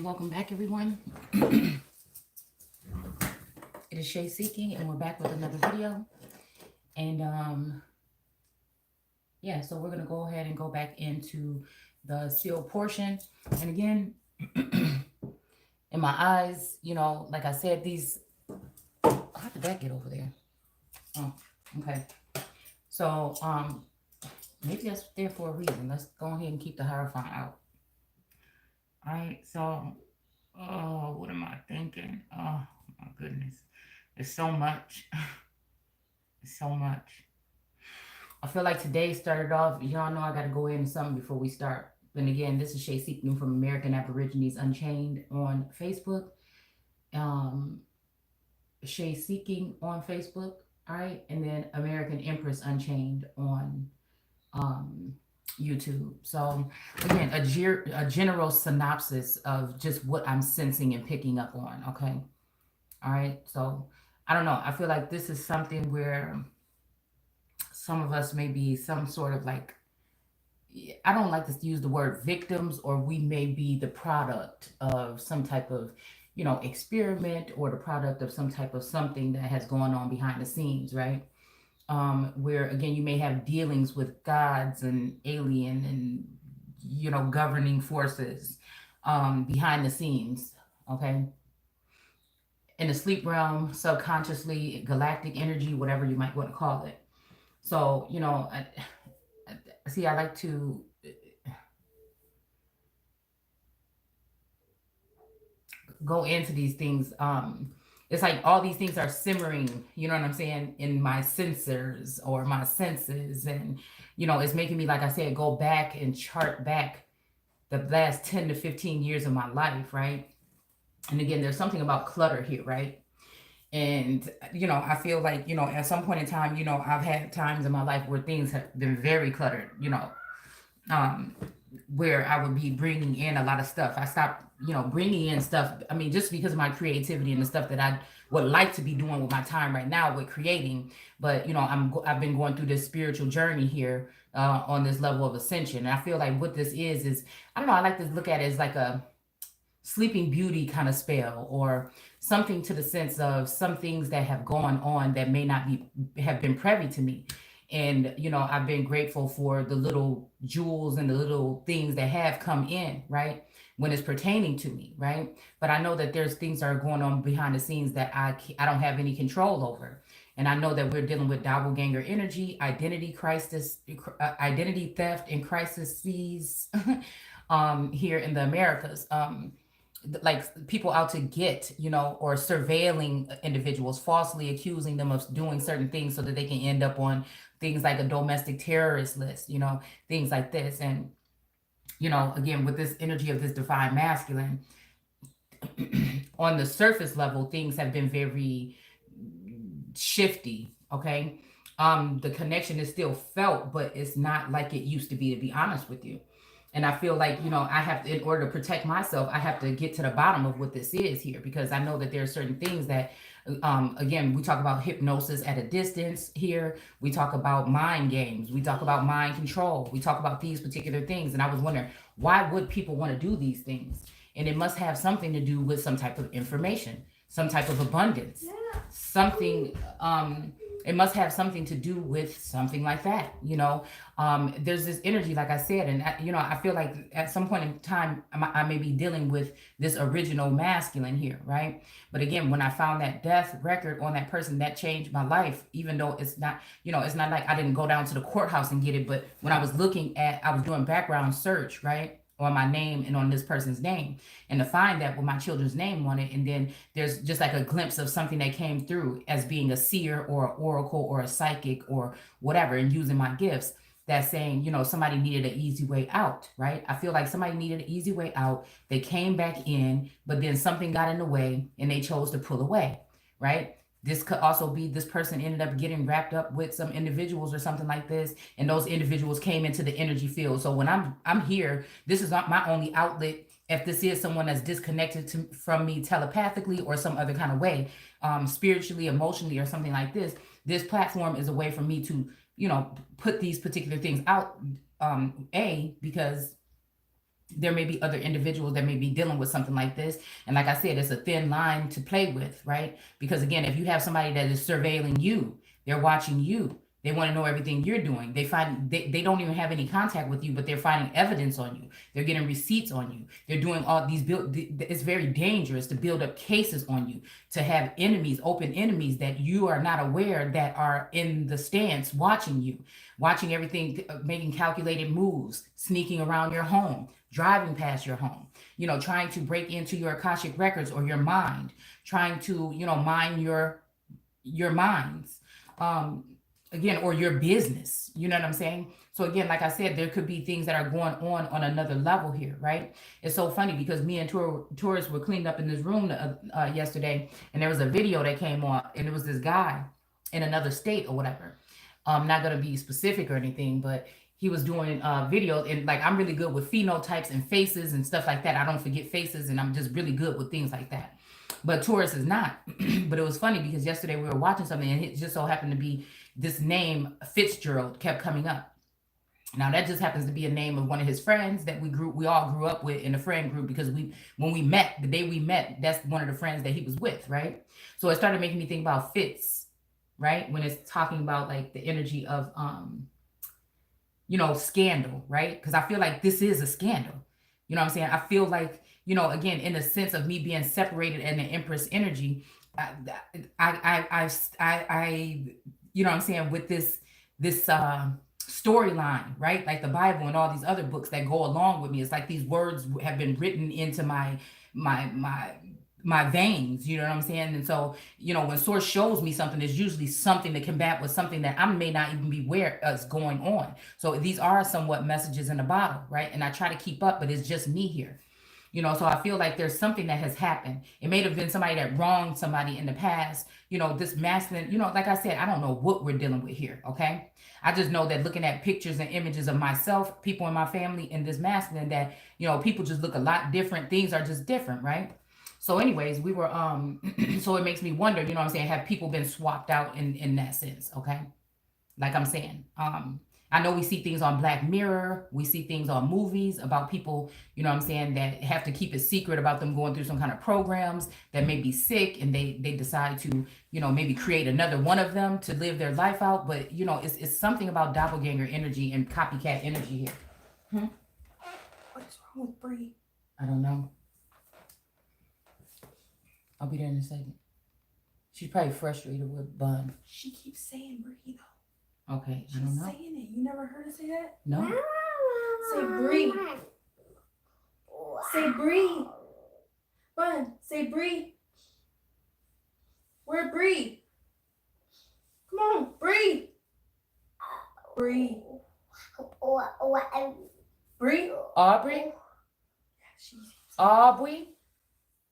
welcome back, everyone. It is Shay Seeking, and we're back with another video. And yeah, so we're gonna go ahead and go back into the sealed portion. And again, in my eyes, you know, like I said, these, how did that get over there? Oh, okay. So maybe that's there for a reason. Let's go ahead and keep the Hierophant out. All right, so what am I thinking? Oh my goodness, it's so much. It's so much. I feel like today started off, y'all know I got to go into something before we start. And again, this is Shay Seeking from American Aborigines Unchained on Facebook. Shay Seeking on Facebook, all right? And then American Empress Unchained on YouTube. So again, a general synopsis of just what I'm sensing and picking up on, okay? All right, so I don't know. I feel like this is something where some of us may be some sort of like, I don't like to use the word victims, or we may be the product of some type of, you know, experiment, or the product of some type of something that has gone on behind the scenes, right? Where again, you may have dealings with gods and alien and, you know, governing forces behind the scenes, okay? In the sleep realm, subconsciously, galactic energy, whatever you might want to call it. So, you know, I like to go into these things. It's like all these things are simmering, you know what I'm saying, in my sensors or my senses. And, you know, it's making me, like I said, go back and chart back the last 10 to 15 years of my life, right? And again, there's something about clutter here, right? And, you know, I feel like, you know, at some point in time, you know, I've had times in my life where things have been very cluttered, you know, where I would be bringing in a lot of stuff. I stopped, you know, bringing in stuff. I mean, just because of my creativity and the stuff that I would like to be doing with my time right now with creating. But, you know, I've been going through this spiritual journey here on this level of ascension. And I feel like what this is, I don't know, I like to look at it as like a Sleeping Beauty kind of spell, or something to the sense of some things that have gone on that may not have been privy to me. And, you know, I've been grateful for the little jewels and the little things that have come in, right, when it's pertaining to me, right? But I know that there's things that are going on behind the scenes that I don't have any control over. And I know that we're dealing with doppelganger energy, identity crisis, identity theft and crises here in the Americas. Like people out to get, you know, or surveilling individuals, falsely accusing them of doing certain things so that they can end up on things like a domestic terrorist list, you know, things like this. And, you know, again, with this energy of this divine masculine, on the surface level, things have been very shifty, okay? The connection is still felt, but it's not like it used to be honest with you. And I feel like, you know, I have to, in order to protect myself, I have to get to the bottom of what this is here, because I know that there are certain things that, again, we talk about hypnosis at a distance here. We talk about mind games. We talk about mind control. We talk about these particular things. And I was wondering, why would people want to do these things? And it must have something to do with some type of information, some type of abundance, something, it must have something to do with something like that, you know. There's this energy, like I said, and you know, I feel like at some point in time, I may be dealing with this original masculine here, right? But again, when I found that death record on that person, that changed my life, even though it's not, you know, it's not like I didn't go down to the courthouse and get it, but when I was I was doing background search, right, on my name and on this person's name, and to find that with my children's name on it. And then there's just like a glimpse of something that came through as being a seer or an oracle or a psychic or whatever, and using my gifts, that's saying, you know, somebody needed an easy way out, right? I feel like somebody needed an easy way out. They came back in, but then something got in the way and they chose to pull away, right? This could also be this person ended up getting wrapped up with some individuals or something like this, and those individuals came into the energy field. So when I'm here, this is not my only outlet. If this is someone that's disconnected from me telepathically or some other kind of way, spiritually, emotionally, or something like this platform is a way for me to, you know, put these particular things out. Because there may be other individuals that may be dealing with something like this. And like I said, it's a thin line to play with, right? Because again, if you have somebody that is surveilling you, they're watching you, they want to know everything you're doing. They don't even have any contact with you, but they're finding evidence on you. They're getting receipts on you. They're doing all these it's very dangerous to build up cases on you, to have enemies, open enemies that you are not aware that are in the stance watching you, watching everything, making calculated moves, sneaking around your home, driving past your home, trying to break into your Akashic records or your mind, trying to, mine your minds. Again, or your business, you know what I'm saying? So again, like I said, there could be things that are going on another level here, right? It's so funny because me and Taurus were cleaned up in this room yesterday, and there was a video that came on, and it was this guy in another state or whatever. I'm not going to be specific or anything, but he was doing videos, and like, I'm really good with phenotypes and faces and stuff like that. I don't forget faces, and I'm just really good with things like that. But Taurus is not. But it was funny because yesterday we were watching something, and it just so happened to be this name Fitzgerald kept coming up. Now that just happens to be a name of one of his friends that we all grew up with in a friend group, because when we met, the day we met, that's one of the friends that he was with, right? So it started making me think about Fitz, right? When it's talking about like the energy of scandal, right? Because I feel like this is a scandal. You know what I'm saying? I feel like, again, in the sense of me being separated and the Empress energy, I you know what I'm saying, with this storyline, right? Like the Bible and all these other books that go along with me. It's like these words have been written into my veins, you know what I'm saying? And so, when source shows me something, it's usually something to combat with something that I may not even be aware is going on. So these are somewhat messages in a bottle, right? And I try to keep up, but it's just me here. So I feel like there's something that has happened. It may have been somebody that wronged somebody in the past, this masculine, like I said, I don't know what we're dealing with here, okay? I just know that looking at pictures and images of myself, people in my family, and this masculine, that, people just look a lot different. Things are just different, right? So anyways, we were, so it makes me wonder, you know what I'm saying, have people been swapped out in that sense, okay? Like I'm saying, I know we see things on Black Mirror. We see things on movies about people, you know what I'm saying, that have to keep it secret about them going through some kind of programs that may be sick, and they decide to, maybe create another one of them to live their life out. But, it's something about doppelganger energy and copycat energy here. What's wrong with Bree? I don't know. I'll be there in a second. She's probably frustrated with Bun. She keeps saying Bree, though. Okay, She's I don't know. saying it. You never heard her say that? No. Say Bree. Say Bree. Bun, say Bree. Where Bree? Come on, Bree. Bree. Bree? Aubrey? Aubrey?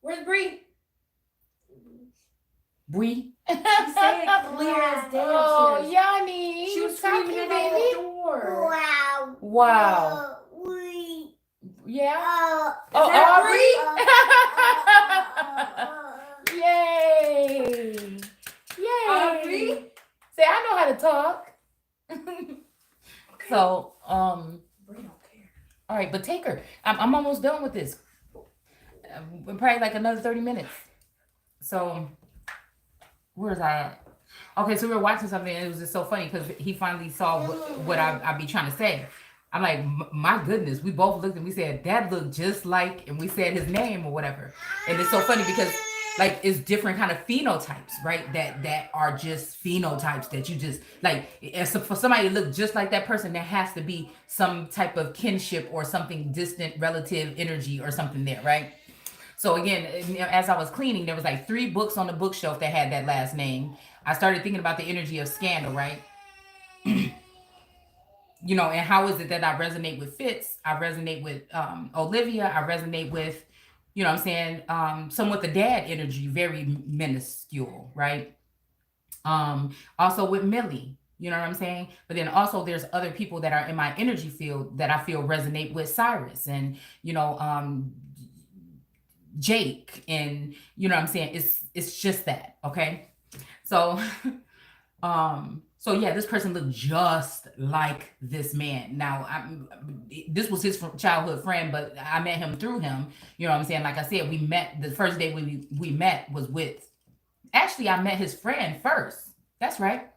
Where's Bree? Bree? She said it clear as day Oh, upstairs. Yanni. She was talking, screaming at baby. the door. Wow. Yeah. Is that Aubrey? Yay. Yay. Aubrey? Say, I know how to talk. So, Bree don't care. all right, but take her. I'm almost done with this. Probably like another 30 minutes. So, where's I at? Okay, so we were watching something, and it was just so funny because he finally saw what I be trying to say. I'm like, my goodness, we both looked and we said, that looked just like, and we said his name or whatever. And it's so funny because, like, it's different kind of phenotypes, right? That are just phenotypes that you just, like, for somebody to look just like that person, there has to be some type of kinship or something distant relative energy or something there, right? So again, as I was cleaning, there was like 3 books on the bookshelf that had that last name. I started thinking about the energy of scandal, right? And how is it that I resonate with Fitz? I resonate with Olivia. I resonate with, I'm saying, somewhat the dad energy, very minuscule, right? Also with Millie, you know what I'm saying? But then also there's other people that are in my energy field that I feel resonate with Cyrus and, Jake, and you know what I'm saying, it's just that, okay? So So yeah, this person looked just like this man. Now, this was his childhood friend, but I met him through him. You know what I'm saying? Like I said, we met the first day we met was with. Actually, I met his friend first. That's right.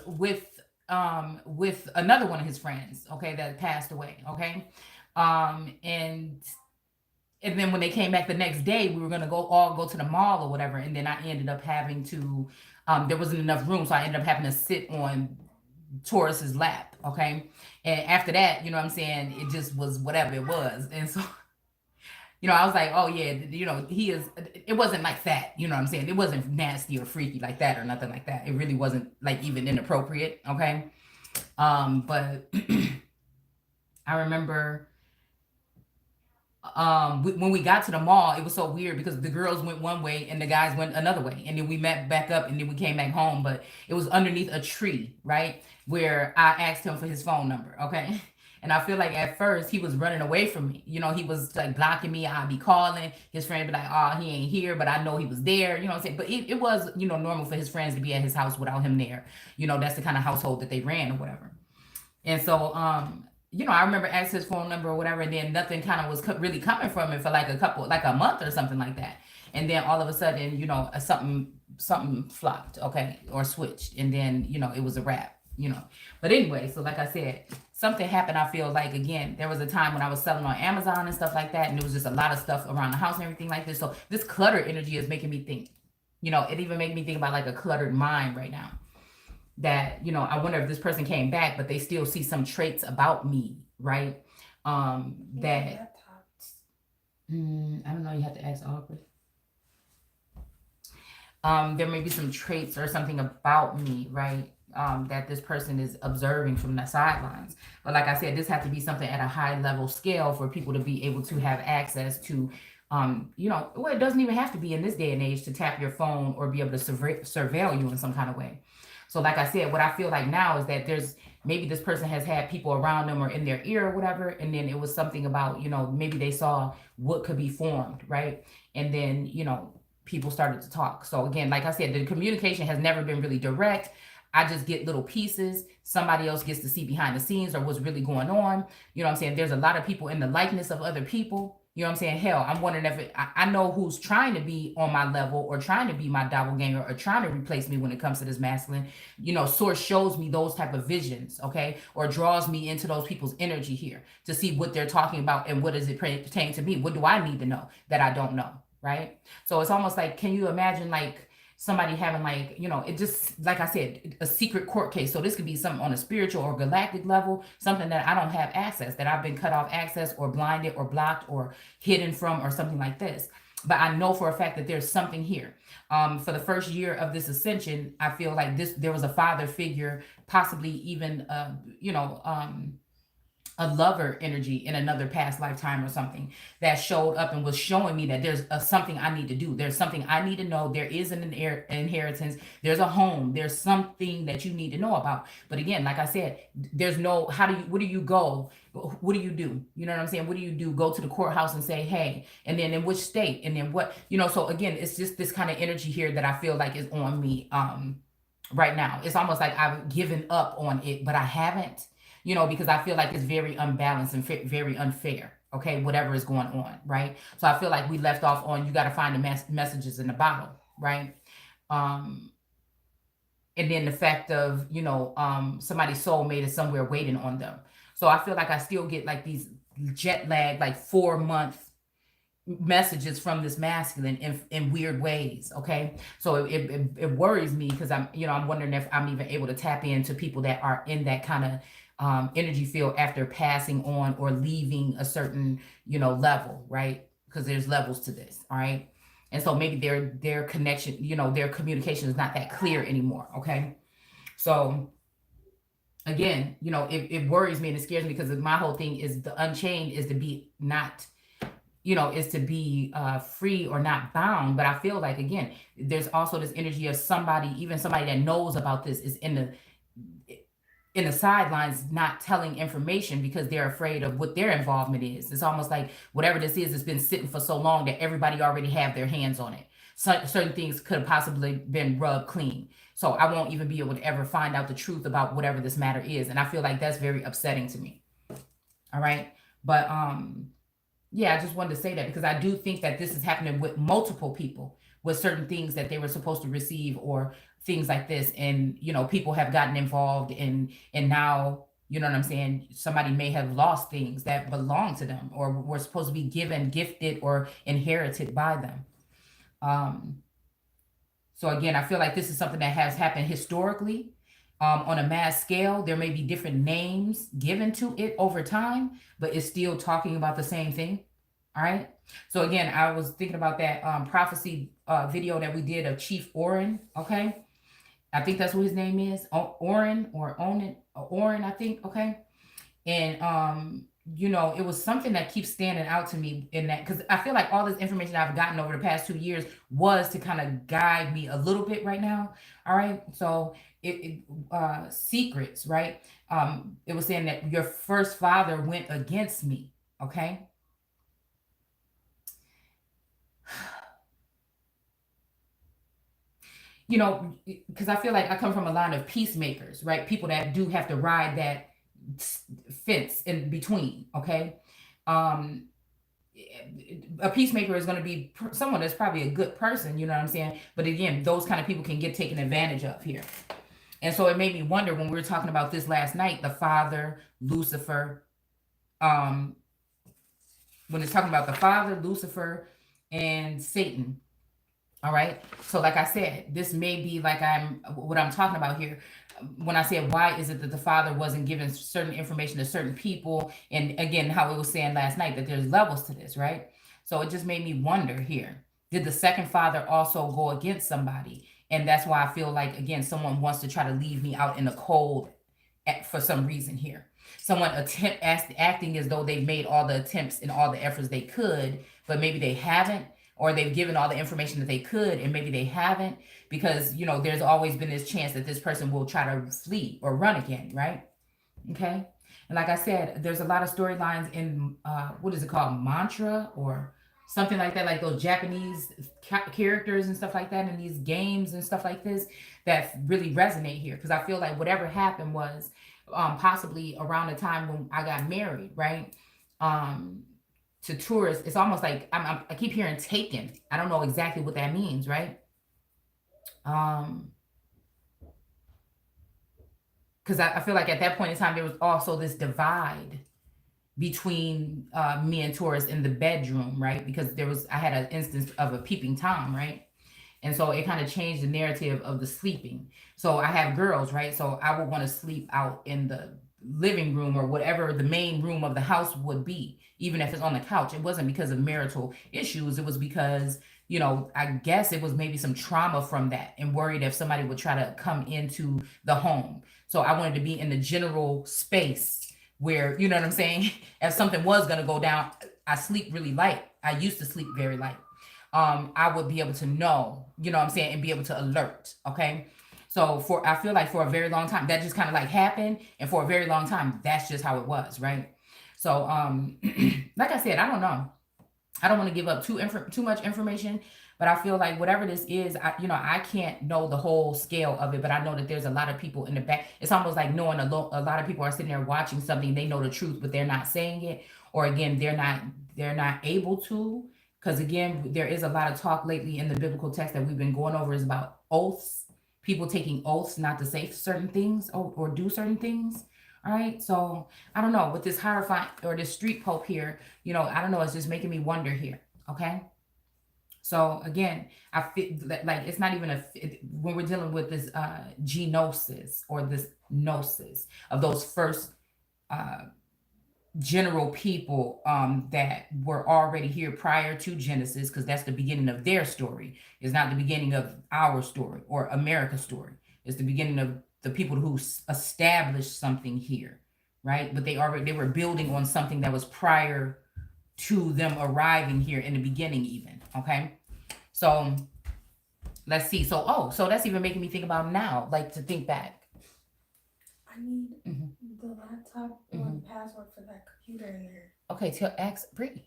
With another one of his friends. Okay, that passed away. Okay, and then when they came back the next day, we were gonna all go to the mall or whatever, and then I ended up having to. There wasn't enough room, so I ended up having to sit on Taurus's lap. Okay, and after that, you know what I'm saying, it just was whatever it was, and so. I was like, oh yeah, he is. It wasn't like that, you know what I'm saying. It wasn't nasty or freaky like that or nothing like that. It really wasn't like even inappropriate. Okay, but I remember when we got to the mall, it was so weird because the girls went one way and the guys went another way, and then we met back up and then we came back home, but it was underneath a tree, right, where I asked him for his phone number. Okay. And I feel like at first he was running away from me. He was like blocking me. I'd be calling his friend, be like, oh, he ain't here, but I know he was there. You know what I'm saying? But it was, normal for his friends to be at his house without him there. That's the kind of household that they ran or whatever. And so, I remember asking his phone number or whatever, and then nothing kind of was really coming from it for like a month or something like that. And then all of a sudden, something flopped, okay, or switched, and then it was a wrap. But anyway, so like I said, something happened. I feel like, again, there was a time when I was selling on Amazon and stuff like that, and there was just a lot of stuff around the house and everything like this. So this clutter energy is making me think. It even made me think about like a cluttered mind right now. That I wonder if this person came back, but they still see some traits about me, right? That I don't know. You have to ask Aubrey. There may be some traits or something about me, right? That this person is observing from the sidelines. But like I said, this has to be something at a high level scale for people to be able to have access to, it doesn't even have to be in this day and age to tap your phone or be able to surveil you in some kind of way. So like I said, what I feel like now is that maybe this person has had people around them or in their ear or whatever, and then it was something about, maybe they saw what could be formed, right? And then, people started to talk. So again, like I said, the communication has never been really direct. I just get little pieces. Somebody else gets to see behind the scenes or what's really going on. You know what I'm saying? There's a lot of people in the likeness of other people. You know what I'm saying? Hell, I'm wondering if I know who's trying to be on my level or trying to be my doppelganger or trying to replace me when it comes to this masculine. Source shows me those type of visions, okay? Or draws me into those people's energy here to see what they're talking about and what does it pertain to me? What do I need to know that I don't know, right? So it's almost like, can you imagine like somebody having like, it just, like I said, a secret court case. So this could be something on a spiritual or galactic level, something that I don't have access, that I've been cut off access or blinded or blocked or hidden from or something like this. But I know for a fact that there's something here. For the first year of this ascension, I feel like there was a father figure, possibly even, a lover energy in another past lifetime or something that showed up and was showing me that there's something I need to do. There's something I need to know. There is an inheritance. There's a home. There's something that you need to know about. But again, like I said, there's no, what do you go? What do you do? You know what I'm saying? What do you do? Go to the courthouse and say, hey, and then in which state? And then what, so again, it's just this kind of energy here that I feel like is on me right now. It's almost like I've given up on it, but I haven't. Because I feel like it's very unbalanced and very unfair, okay, whatever is going on, right? So I feel like we left off on, you got to find the messages in the bottle, right? And then the fact of, somebody's soulmate is somewhere waiting on them. So I feel like I still get like these jet lag, like 4-month messages from this masculine in weird ways, okay? So it worries me because I'm wondering if I'm even able to tap into people that are in that kind of energy field after passing on or leaving a certain, level, right? Because there's levels to this, all right? And so maybe their connection, their communication is not that clear anymore, okay? So again, it worries me and it scares me because my whole thing is the Unchained is to be not, is to be free or not bound. But I feel like, again, there's also this energy of even somebody that knows about this is in the sidelines not telling information because they're afraid of what their involvement is. It's almost like whatever this is, it's been sitting for so long that everybody already have their hands on it. certain things could have possibly been rubbed clean. So I won't even be able to ever find out the truth about whatever this matter is. And I feel like that's very upsetting to me. All right. But yeah, I just wanted to say that because I do think that this is happening with multiple people with certain things that they were supposed to receive or things like this. And, you know, people have gotten involved and now, you know what I'm saying? Somebody may have lost things that belong to them or were supposed to be given, gifted, or inherited by them. So again, I feel like this is something that has happened historically on a mass scale. There may be different names given to it over time, but it's still talking about the same thing. All right. So again, I was thinking about that prophecy video that we did of Chief Oren. Okay. I think that's what his name is. Oren or Oren, I think. Okay. And you know, it was something that keeps standing out to me in that, because I feel like all this information I've gotten over the past 2 years was to kind of guide me a little bit right now. All right. So secrets, right? It was saying that your first father went against me. Okay. You know, because I feel like I come from a line of peacemakers, right? People that do have to ride that fence in between. Okay. Um, a peacemaker is going to be someone that's probably a good person, you know what I'm saying? But again, those kind of people can get taken advantage of here. And so it made me wonder when we were talking about this last night, the Father, Lucifer, when it's talking about the Father, Lucifer, and Satan. All right. So like I said, this may be like what I'm talking about here. When I said, why is it that the Father wasn't giving certain information to certain people? And again, how it was saying last night that there's levels to this, right? So it just made me wonder here. Did the second father also go against somebody? And that's why I feel like, again, someone wants to try to leave me out in the cold for some reason here. Someone acting as though they've made all the attempts and all the efforts they could, but maybe they haven't. Or they've given all the information that they could, and maybe they haven't, because, you know, there's always been this chance that this person will try to flee or run again, right? Okay. And like I said, there's a lot of storylines in, what is it called? Mantra or something like that, like those Japanese characters and stuff like that in these games and stuff like this that really resonate here. Because I feel like whatever happened was possibly around the time when I got married, right? To tourists, it's almost like I keep hearing taken. I don't know exactly what that means, right? Because I feel like at that point in time, there was also this divide between me and tourists in the bedroom, right? Because I had an instance of a peeping Tom, right? And so it kind of changed the narrative of the sleeping. So I have girls, right? So I would want to sleep out in the living room or whatever the main room of the house would be, even if it's on the couch. It wasn't because of marital issues. It was because, you know, I guess it was maybe some trauma from that and worried if somebody would try to come into the home. So I wanted to be in the general space where, you know what I'm saying? If something was going to go down, I sleep really light. I used to sleep very light. I would be able to know, you know what I'm saying, and be able to alert. Okay. So I feel like for a very long time, that just kind of like happened. And for a very long time, that's just how it was, right? So, like I said, I don't know. I don't want to give up too much information, but I feel like whatever this is, I can't know the whole scale of it, but I know that there's a lot of people in the back. It's almost like knowing a lot of people are sitting there watching something. They know the truth, but they're not saying it. Or again, they're not able to. Because again, there is a lot of talk lately in the biblical text that we've been going over is about oaths. People taking oaths not to say certain things or do certain things. All right. So I don't know, with this Hierophant or this street pope here, you know, I don't know. It's just making me wonder here. Okay. So again, I feel like it's not even when we're dealing with this genosis or this gnosis of those first general people that were already here prior to Genesis, because that's the beginning of their story. It's not the beginning of our story or America's story. It's the beginning of the people who established something here, right? But they were building on something that was prior to them arriving here in the beginning even, okay? So let's see. So that's even making me think about now, like to think back. I need the laptop or the password for that computer in there. Okay, ask Bree.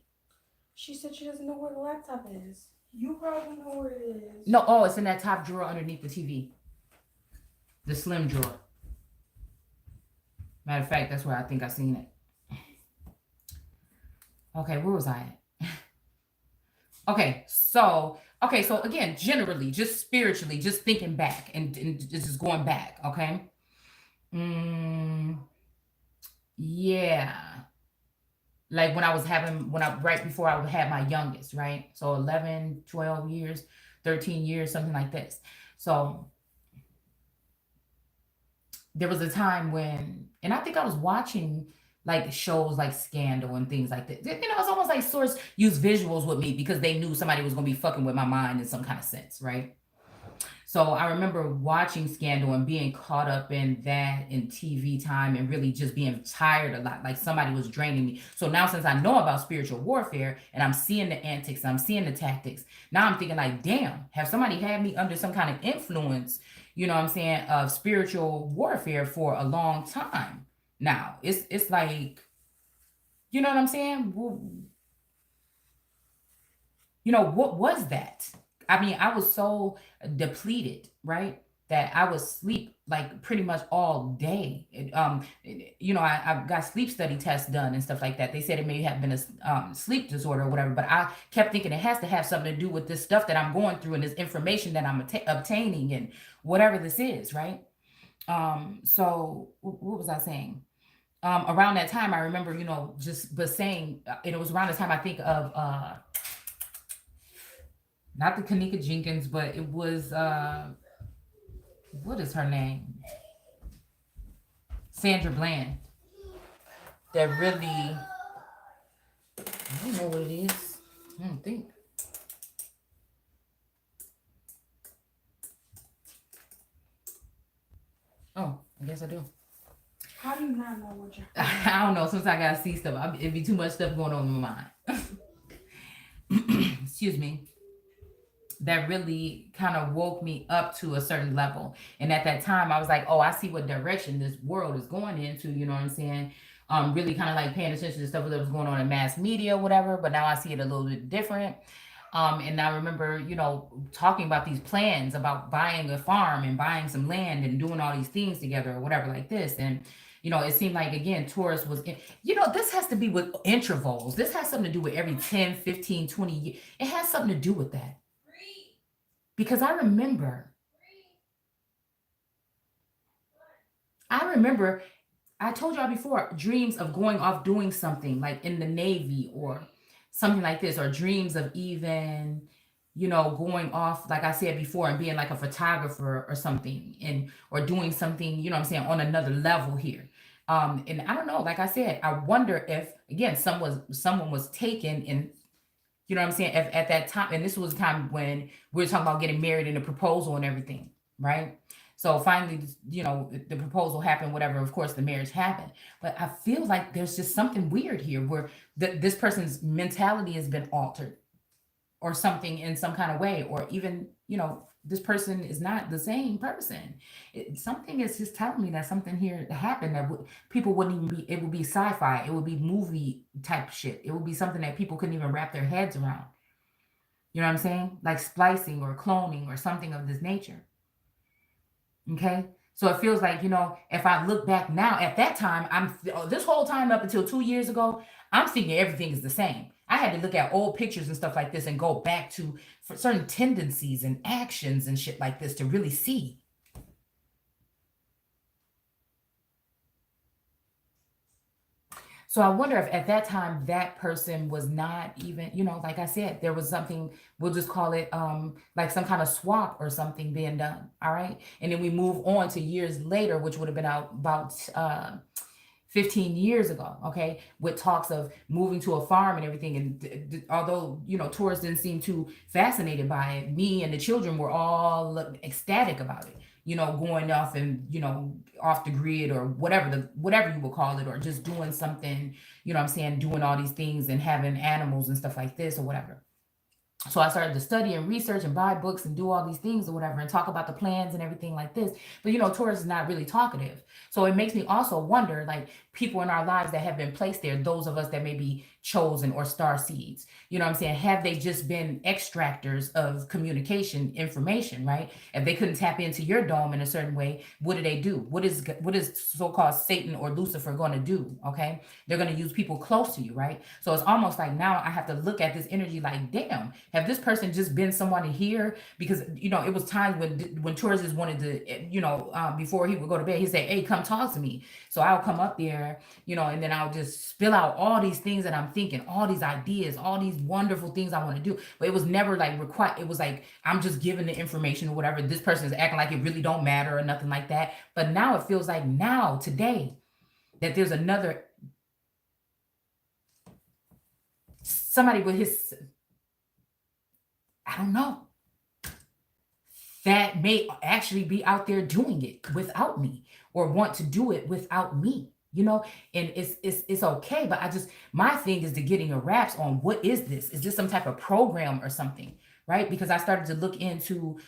She said she doesn't know where the laptop is. You probably know where it is. No, oh, it's in that top drawer underneath the TV. The slim drawer. Matter of fact, that's where I think I seen it. Okay, where was I at? Okay, so again, generally, just spiritually, just thinking back and just going back, okay? Yeah. Like when I right before I had my youngest, right? So 11, 12 years, 13 years, something like this. So there was a time when, and I think I was watching like shows like Scandal and things like that. It's almost like Source used visuals with me because they knew somebody was going to be fucking with my mind in some kind of sense, right? So I remember watching Scandal and being caught up in that in TV time and really just being tired a lot, like somebody was draining me. So now since I know about spiritual warfare and I'm seeing the antics, I'm seeing the tactics, now I'm thinking like, damn, have somebody had me under some kind of influence, of spiritual warfare for a long time. Now it's like, you know what I'm saying? What was that? I mean, I was so depleted, right? That I would sleep like pretty much all day. I got sleep study tests done and stuff like that. They said it may have been a sleep disorder or whatever, but I kept thinking it has to have something to do with this stuff that I'm going through and this information that I'm obtaining and whatever this is, right? So what was I saying? Around that time, I remember, it was around the time I think of, not the Kanika Jenkins, but it was, what is her name? Sandra Bland. That really, I don't know what it is. I don't think. Oh, I guess I do. How do you not know what you're I don't know. Sometimes I gotta see stuff. It'd be too much stuff going on in my mind. Excuse me. That really kind of woke me up to a certain level. And at that time, I was like, oh, I see what direction this world is going into. You know what I'm saying? Really kind of like paying attention to stuff that was going on in mass media, whatever. But now I see it a little bit different. And I remember, talking about these plans about buying a farm and buying some land and doing all these things together or whatever like this. And it seemed like, again, Taurus was, this has to be with intervals. This has something to do with every 10, 15, 20 years. It has something to do with that. Because I remember, I told y'all before, dreams of going off doing something like in the Navy or something like this, or dreams of even, going off, like I said before, and being like a photographer or something, or doing something, on another level here. And I don't know, like I said, I wonder if, again, someone was taken and, if at that time, and this was a time when we were talking about getting married and the proposal and everything, right? So finally, the proposal happened, whatever, of course, the marriage happened. But I feel like there's just something weird here where this person's mentality has been altered or something in some kind of way, or even, this person is not the same person. Something is just telling me that something here happened that people wouldn't even be, it would be sci-fi, it would be movie type shit. It would be something that people couldn't even wrap their heads around. You know what I'm saying? Like splicing or cloning or something of this nature. Okay? So it feels like, if I look back now, at that time, this whole time up until 2 years ago, I'm thinking everything is the same. I had to look at old pictures and stuff like this and go back to for certain tendencies and actions and shit like this to really see. So I wonder if at that time that person was not even, like I said, there was something, we'll just call it like some kind of swap or something being done. All right. And then we move on to years later, which would have been about 15 years ago, okay, with talks of moving to a farm and everything. And although, Taurus didn't seem too fascinated by it, me and the children were all ecstatic about it, going off and, off the grid or whatever you would call it, or just doing something, doing all these things and having animals and stuff like this or whatever. So I started to study and research and buy books and do all these things or whatever and talk about the plans and everything like this. But, Taurus is not really talkative. So it makes me also wonder, like, people in our lives that have been placed there, those of us that may be chosen or star seeds? You know what I'm saying? Have they just been extractors of communication information, right? If they couldn't tap into your dome in a certain way, what do? What is so-called Satan or Lucifer going to do? Okay, they're going to use people close to you, right? So it's almost like now I have to look at this energy like, damn, have this person just been someone here? Because it was times when Taurus wanted to, before he would go to bed, he'd say, "Hey, come talk to me." So I'll come up there, and then I'll just spill out all these things that I'm thinking, all these ideas, all these wonderful things I want to do. But it was never like required. It was like, I'm just giving the information or whatever. This person is acting like it really don't matter or nothing like that. But now it feels like today, that there's another, somebody with his, I don't know, that may actually be out there doing it without me or want to do it without me, and it's okay. But my thing is to getting a wraps on, what is this? Is this some type of program or something, right? Because I started to look into,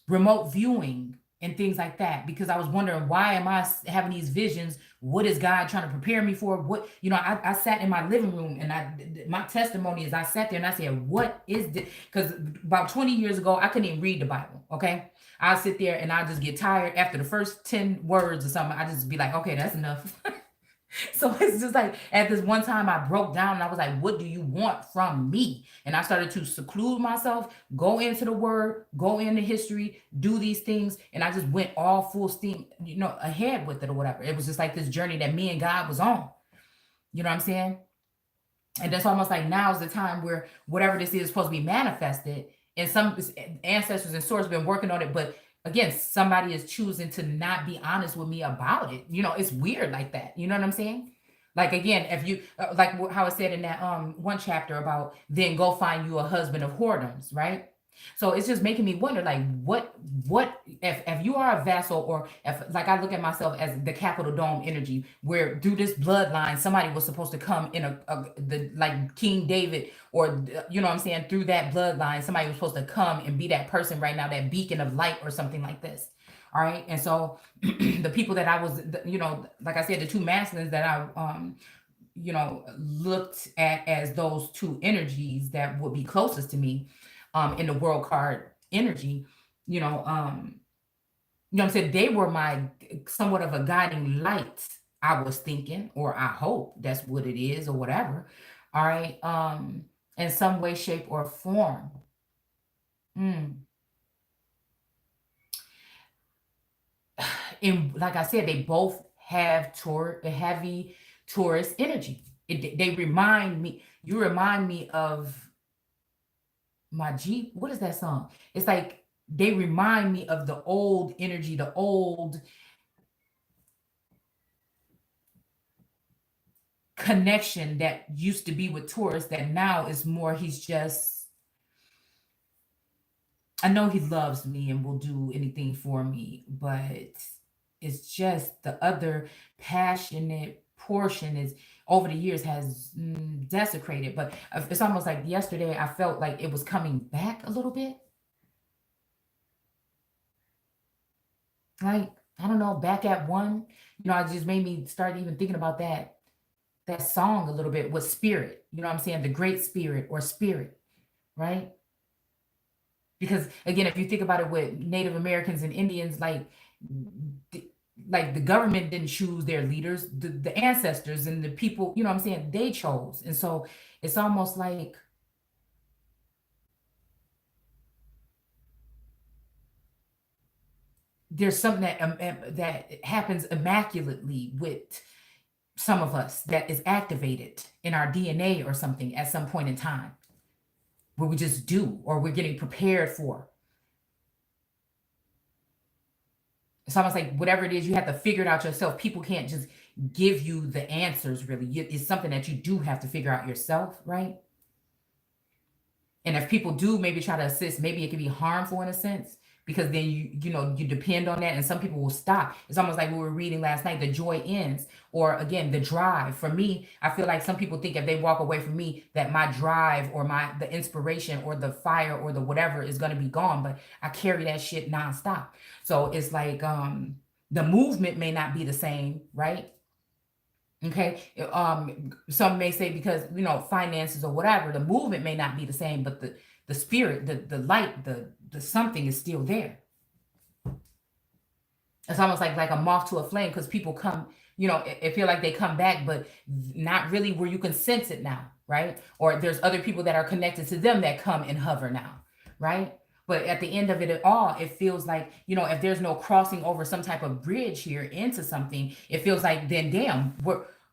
remote viewing and things like that, because I was wondering, why am I having these visions? What is God trying to prepare me for? What, I sat in my living room, and my testimony is I sat there and I said, what is this? Because about 20 years ago, I couldn't even read the Bible. Okay. I sit there and I just get tired after the first 10 words or something. I just be like, okay, that's enough. So it's just like, at this one time I broke down and I was like, what do you want from me? And I started to seclude myself, go into the word, go into history, do these things. And I just went all full steam, ahead with it or whatever. It was just like this journey that me and God was on. You know what I'm saying? And that's almost like, now is the time where whatever this is supposed to be manifested, and some ancestors and source have been working on it, but again, somebody is choosing to not be honest with me about it. It's weird like that. You know what I'm saying? Like, again, if you, like how it said in that one chapter about, then go find you a husband of whoredoms, right? So it's just making me wonder, like, what if you are a vessel, or if, like, I look at myself as the capital dome energy, where through this bloodline somebody was supposed to come in like King David, or you know what I'm saying, through that bloodline somebody was supposed to come and be that person right now, that beacon of light or something like this. All right. And so the people that I was, like I said, the two masculines that I looked at as those two energies that would be closest to me in the world card energy, what I'm saying, they were my somewhat of a guiding light, I was thinking, or I hope that's what it is, or whatever. All right. In some way, shape, or form. And like I said, they both have heavy Taurus energy. They remind me, you remind me of my Jeep. What is that song? It's like they remind me of the old energy, the old connection that used to be with Taurus, that now is more, he's just, I know he loves me and will do anything for me, but it's just the other passionate portion is, over the years, has desecrated. But it's almost like yesterday I felt like it was coming back a little bit. Like, I don't know, back at one, it just made me start even thinking about that song a little bit with spirit. You know what I'm saying? The great spirit, or spirit, right? Because again, if you think about it with Native Americans and Indians, like the government didn't choose their leaders, the ancestors and the people, you know what I'm saying, they chose. And so it's almost like there's something that happens immaculately with some of us, that is activated in our DNA or something at some point in time, where we just do, or we're getting prepared for. It's almost like whatever it is, you have to figure it out yourself. People can't just give you the answers, really. It's something that you do have to figure out yourself, right? And if people do maybe try to assist, maybe it can be harmful in a sense, because then you depend on that, and some people will stop. It's almost like we were reading last night, the joy ends, or again, the drive. For me, I feel like some people think if they walk away from me, that my drive or the inspiration or the fire or the whatever is going to be gone, but I carry that shit nonstop. So it's like the movement may not be the same, right? Okay. Some may say because, finances or whatever, the movement may not be the same, but the spirit, the light, the something is still there. It's almost like a moth to a flame, because people come, it feel like they come back, but not really where you can sense it now, right? Or there's other people that are connected to them that come and hover now, right? But at the end of it all, it feels like, if there's no crossing over some type of bridge here into something, it feels like, then damn,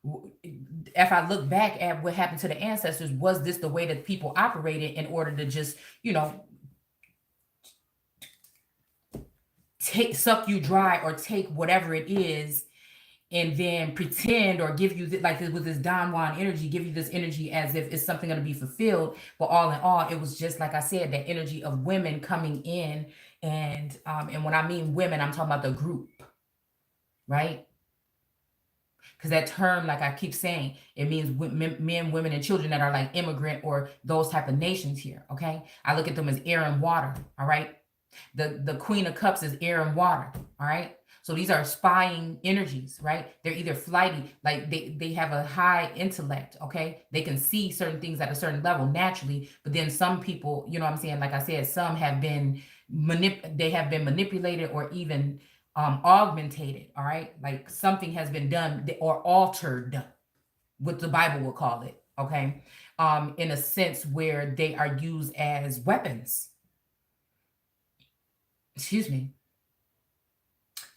if I look back at what happened to the ancestors, was this the way that people operated in order to just, suck you dry, or take whatever it is and then pretend or give you like with this Don Juan energy, give you this energy as if it's something going to be fulfilled. But all in all, it was just, like I said, that energy of women coming in. And when I mean women, I'm talking about the group, right? Because that term, like I keep saying, it means men, women, and children that are like immigrant or those type of nations here, okay? I look at them as air and water, all right? The Queen of Cups is air and water, all right? So these are spying energies, right? They're either flighty, like they have a high intellect, okay? They can see certain things at a certain level naturally, but then some people, you know what I'm saying? Like I said, some have been manipulated or even augmented, all right? Like something has been done or altered, what the Bible will call it, okay? In a sense where they are used as weapons. Excuse me.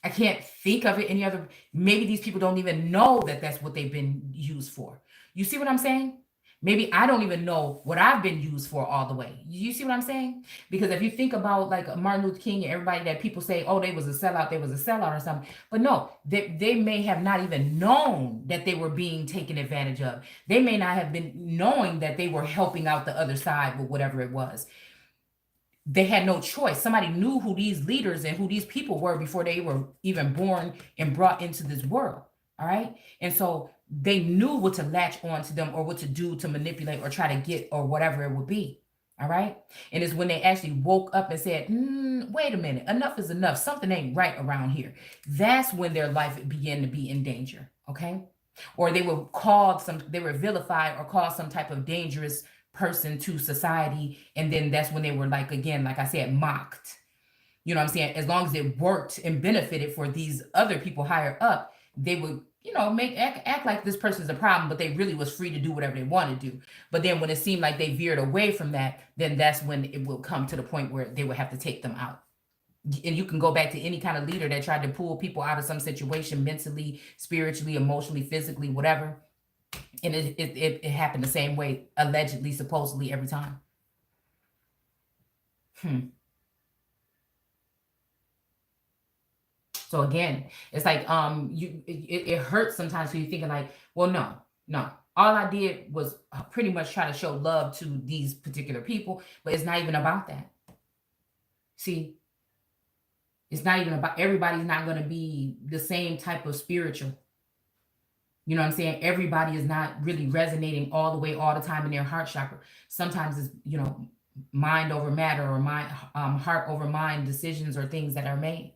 I can't think of it any other. Maybe these people don't even know that that's what they've been used for. You see what I'm saying? Maybe I don't even know what I've been used for all the way. You see what I'm saying? Because if you think about like Martin Luther King and everybody that people say, oh, they was a sellout or something. But no, they may have not even known that they were being taken advantage of. They may not have been knowing that they were helping out the other side with whatever it was. They had no choice. Somebody knew who these leaders and who these people were before they were even born and brought into this world. All right. And so they knew what to latch on to them or what to do to manipulate or try to get or whatever it would be. All right. And it's when they actually woke up and said, wait a minute, enough is enough. Something ain't right around here. That's when their life began to be in danger. Okay. Or they were vilified or called some type of dangerous person to society, and then that's when they were like, again, like I said, mocked. You know what I'm saying? As long as it worked and benefited for these other people higher up, they would, act like this person's a problem, but they really was free to do whatever they want to do. But then when it seemed like they veered away from that, then that's when it will come to the point where they would have to take them out. And you can go back to any kind of leader that tried to pull people out of some situation, mentally, spiritually, emotionally, physically, whatever. And it happened the same way, allegedly, supposedly, every time. So again, it's like it hurts sometimes when you're thinking like, well, no. All I did was pretty much try to show love to these particular people, but it's not even about that. See, it's not even about, everybody's not going to be the same type of spiritual. You know what I'm saying? Everybody is not really resonating all the way, all the time in their heart chakra. Sometimes it's, mind over matter or mind, heart over mind decisions or things that are made.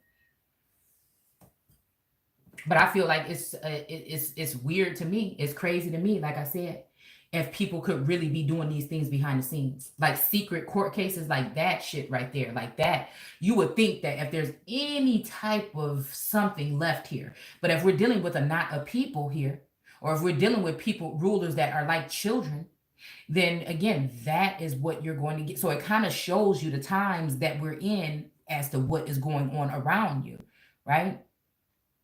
But I feel like it's weird to me. It's crazy to me, like I said, if people could really be doing these things behind the scenes, like secret court cases, like that shit right there, like that. You would think that if there's any type of something left here, but if we're dealing with a knot of people here, or if we're dealing with people, rulers that are like children, then again, that is what you're going to get. So it kind of shows you the times that we're in as to what is going on around you, right?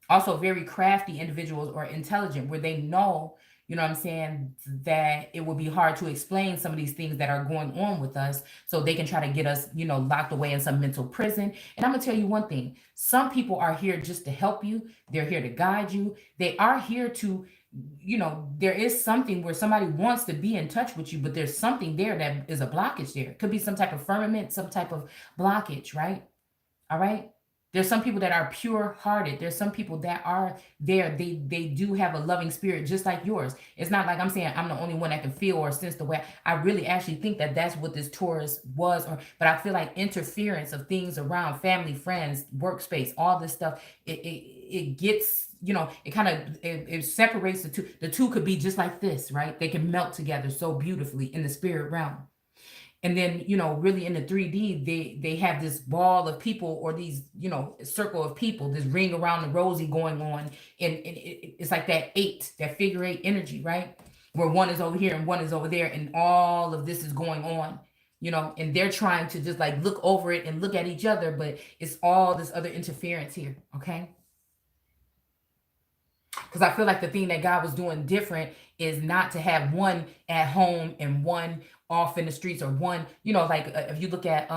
Also very crafty individuals or intelligent, where they know, you know what I'm saying, that it would be hard to explain some of these things that are going on with us, so they can try to get us, locked away in some mental prison. And I'm going to tell you one thing. Some people are here just to help you. They're here to guide you. They are here to, there is something where somebody wants to be in touch with you, but there's something there that is a blockage there. It could be some type of firmament, some type of blockage, right? All right. There's some people that are pure-hearted. There's some people that are there. They do have a loving spirit just like yours. It's not like I'm saying I'm the only one that can feel or sense the way. I really actually think that that's what this Taurus was. But I feel like interference of things around family, friends, workspace, all this stuff, it gets, you know, it kind of, it separates the two. The two could be just like this, right? They can melt together so beautifully in the spirit realm. And then, you know, really in the 3D, they have this ball of people, or these, you know, circle of people, this ring around the rosy going on. And it's like that eight, that figure eight energy, right? Where one is over here and one is over there, and all of this is going on, you know, and they're trying to just like look over it and look at each other, but it's all this other interference here, okay? Because I feel like the thing that God was doing different is not to have one at home and one off in the streets, or one, you know, like if you look at,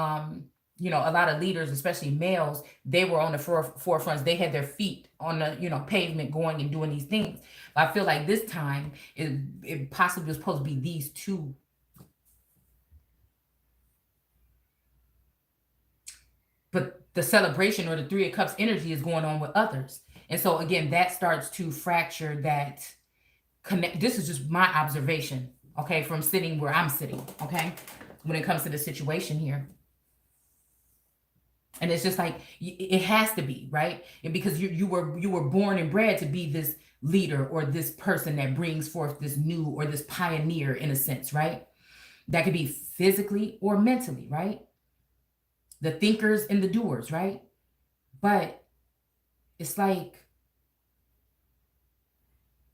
you know, a lot of leaders, especially males, they were on the forefronts. They had their feet on the, you know, pavement going and doing these things. But I feel like this time it possibly was supposed to be these two. But the celebration, or the Three of Cups energy, is going on with others. And so again, that starts to fracture that connect. This is just my observation, okay, from sitting where I'm sitting, okay, when it comes to the situation here. And it's just like, it has to be, right? And because you were born and bred to be this leader, or this person that brings forth this new, or this pioneer in a sense, right? That could be physically or mentally, right? The thinkers and the doers, right? But it's like,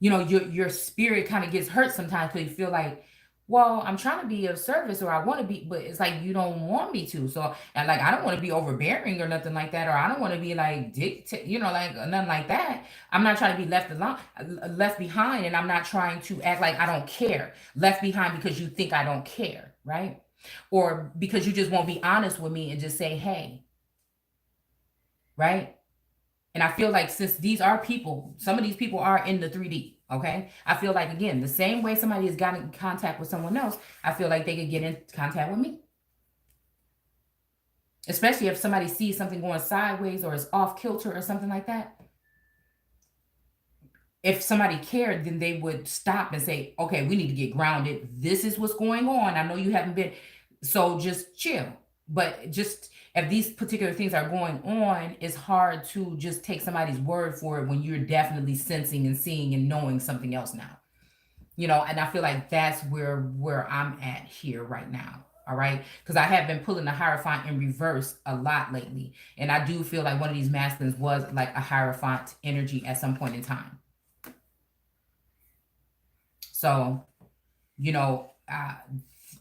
you know, your spirit kind of gets hurt sometimes, because you feel like, well, I'm trying to be of service, or I want to be, but it's like, you don't want me to. So, and like, I don't want to be overbearing or nothing like that, or I don't want to be like you know, like nothing like that. I'm not trying to be left behind, and I'm not trying to act like I don't care. Left behind because you think I don't care, right? Or because you just won't be honest with me and just say, hey, right? And I feel like, since these are people, some of these people are in the 3D, okay? I feel like, again, the same way somebody has gotten in contact with someone else, I feel like they could get in contact with me. Especially if somebody sees something going sideways, or is off kilter or something like that. If somebody cared, then they would stop and say, okay, we need to get grounded. This is what's going on. I know you haven't been, so just chill. But just, if these particular things are going on, it's hard to just take somebody's word for it when you're definitely sensing and seeing and knowing something else now. You know, and I feel like that's where I'm at here right now. All right. Because I have been pulling the Hierophant in reverse a lot lately. And I do feel like one of these masculines was like a Hierophant energy at some point in time. So, you know,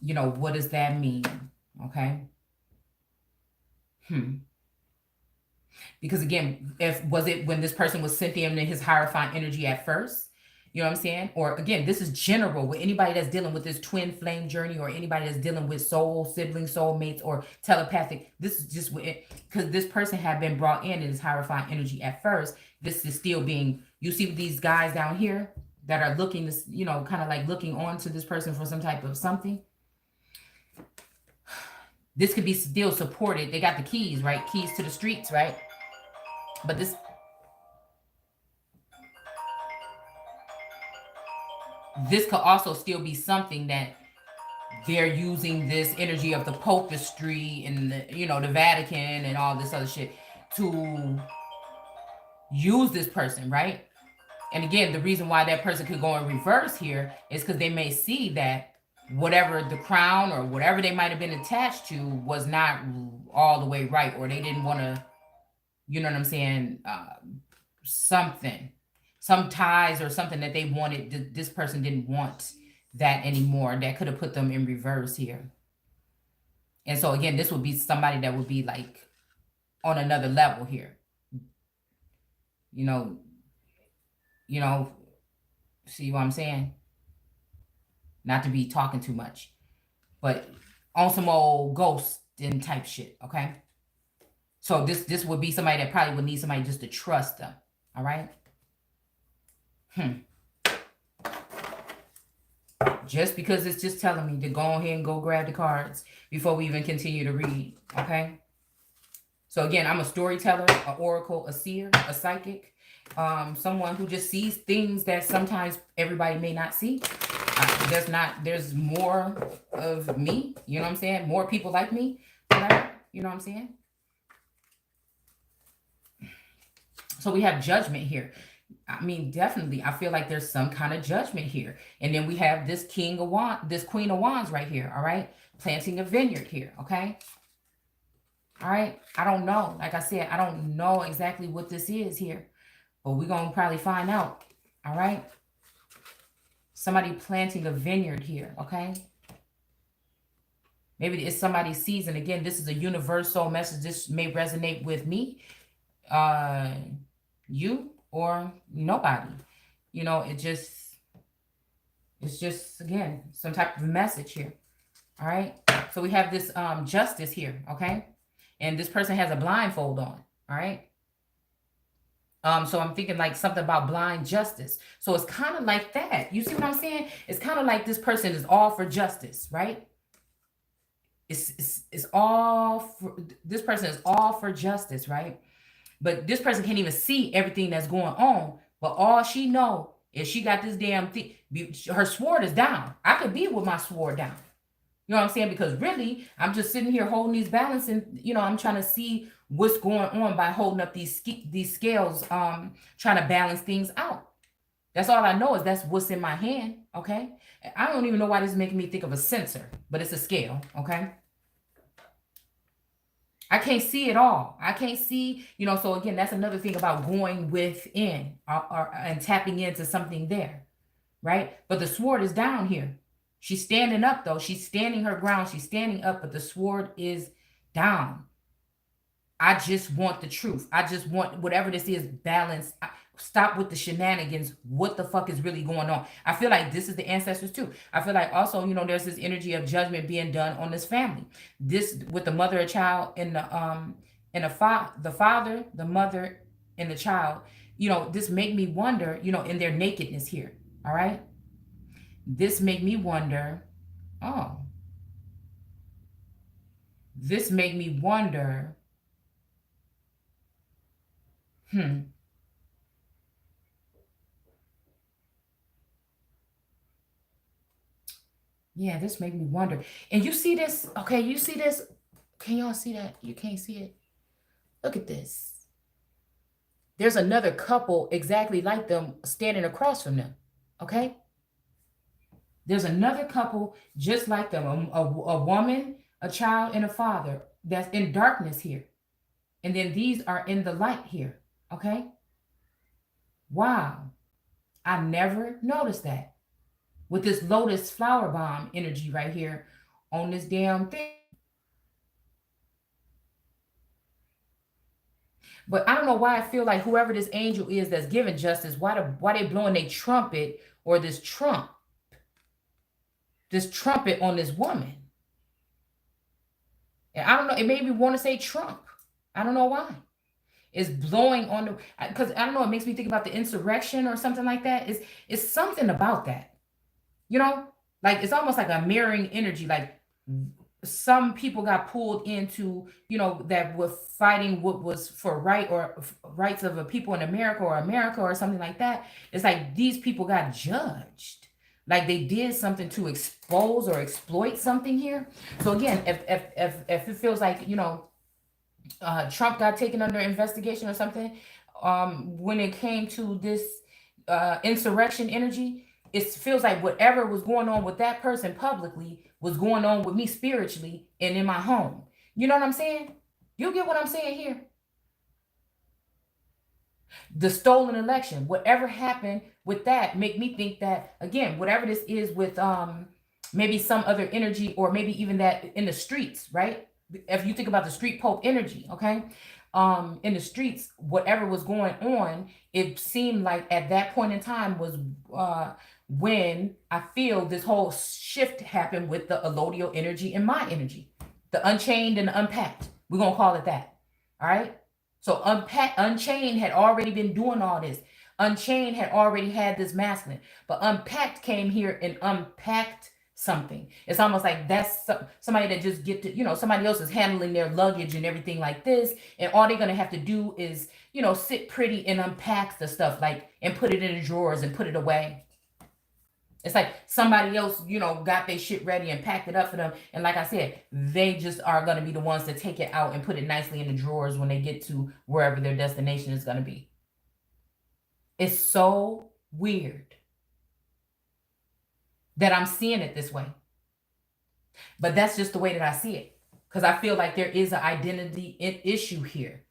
what does that mean? Okay. Because again, was it when this person was sent in his Hierophant energy at first? You know what I'm saying? Or again, this is general with anybody that's dealing with this twin flame journey, or anybody that's dealing with soul, siblings, soulmates, or telepathic. This is just because this person had been brought in his Hierophant energy at first. This is still being, you see these guys down here that are looking, you know, kind of like looking on to this person for some type of something. This could be still supported. They got the keys, right? Keys to the streets, right? But this could also still be something that they're using this energy of the popistry and the, you know, the Vatican and all this other shit to use this person, right? And again, the reason why that person could go in reverse here is because they may see that whatever the crown or whatever they might have been attached to was not all the way right, or they didn't want to, you know what I'm saying, some ties or something that they wanted. This person didn't want that anymore. That could have put them in reverse here. And so again, this would be somebody that would be like on another level here. You know, see what I'm saying? Not to be talking too much, but on some old ghost and type shit, okay? So this would be somebody that probably would need somebody just to trust them, all right? Just because it's just telling me to go ahead and go grab the cards before we even continue to read, okay? So again, I'm a storyteller, an oracle, a seer, a psychic, someone who just sees things that sometimes everybody may not see. There's more of me, you know what I'm saying? More people like me, whatever, you know what I'm saying? So we have judgment here. I mean, definitely, I feel like there's some kind of judgment here. And then we have this King of Wands, this Queen of Wands right here, all right? Planting a vineyard here, okay? All right, I don't know. Like I said, I don't know exactly what this is here, but we're going to probably find out, all right? Somebody planting a vineyard here, okay? Maybe it's somebody's season. Again, this is a universal message. This may resonate with me, you, or nobody. You know, it's just, again, some type of message here. All right. So we have this justice here, okay? And this person has a blindfold on, all right? So I'm thinking like something about blind justice. So it's kind of like that. You see what I'm saying? It's kind of like this person is all for justice, right? It's all for, this person is all for justice, right? But this person can't even see everything that's going on. But all she know is she got this damn thing. Her sword is down. I could be with my sword down. You know what I'm saying? Because really, I'm just sitting here holding these balance, and you know, I'm trying to see what's going on by holding up these scales, trying to balance things out. That's all I know is that's what's in my hand. Okay, I don't even know why this is making me think of a sensor, but it's a scale. Okay. I can't see it all. I can't see, you know, so again, that's another thing about going within and tapping into something there, right? But the sword is down here. She's standing up, though. She's standing her ground. She's standing up, but the sword is down. I just want the truth. I just want whatever this is balanced. Stop with the shenanigans. What the fuck is really going on? I feel like this is the ancestors too. I feel like also, you know, there's this energy of judgment being done on this family. This with the mother, a child, and the father, the mother, and the child. You know, this make me wonder. You know, in their nakedness here. All right. This make me wonder. Oh. This make me wonder. Yeah, this made me wonder. And you see this? Okay, you see this? Can y'all see that? You can't see it? Look at this. There's another couple exactly like them standing across from them. Okay? There's another couple just like them. A woman, a child, and a father that's in darkness here. And then these are in the light here. Okay? Wow. I never noticed that. With this lotus flower bomb energy right here on this damn thing. But I don't know why I feel like whoever this angel is that's giving justice, why they blowing their trumpet or this trumpet on this woman. And I don't know, it made me want to say Trump. I don't know why. It's blowing on the, because I don't know, it makes me think about the insurrection or something like that. It's something about that. You know, like it's almost like a mirroring energy. Like some people got pulled into, you know, that were fighting what was for right or rights of a people in America or something like that. It's like these people got judged. Like they did something to expose or exploit something here. So again, if it feels like, you know, Trump got taken under investigation or something, when it came to this insurrection energy, it feels like whatever was going on with that person publicly was going on with me spiritually and in my home. You know what I'm saying? You get what I'm saying here? The stolen election, whatever happened with that, make me think that, again, whatever this is with maybe some other energy, or maybe even that in the streets, right? If you think about the street pope energy, okay? In the streets, whatever was going on, it seemed like at that point in time was when I feel this whole shift happened with the allodial energy and my energy, the unchained and the unpacked. We're going to call it that. All right. So Unchained had already been doing all this. Unchained had already had this masculine, but unpacked came here and unpacked something. It's almost like that's somebody that just get to, you know, somebody else is handling their luggage and everything like this. And all they're going to have to do is, you know, sit pretty and unpack the stuff, like, and put it in the drawers and put it away. It's like somebody else, you know, got their shit ready and packed it up for them. And like I said, they just are going to be the ones that take it out and put it nicely in the drawers when they get to wherever their destination is going to be. It's so weird that I'm seeing it this way. But that's just the way that I see it. Because I feel like there is an identity issue here.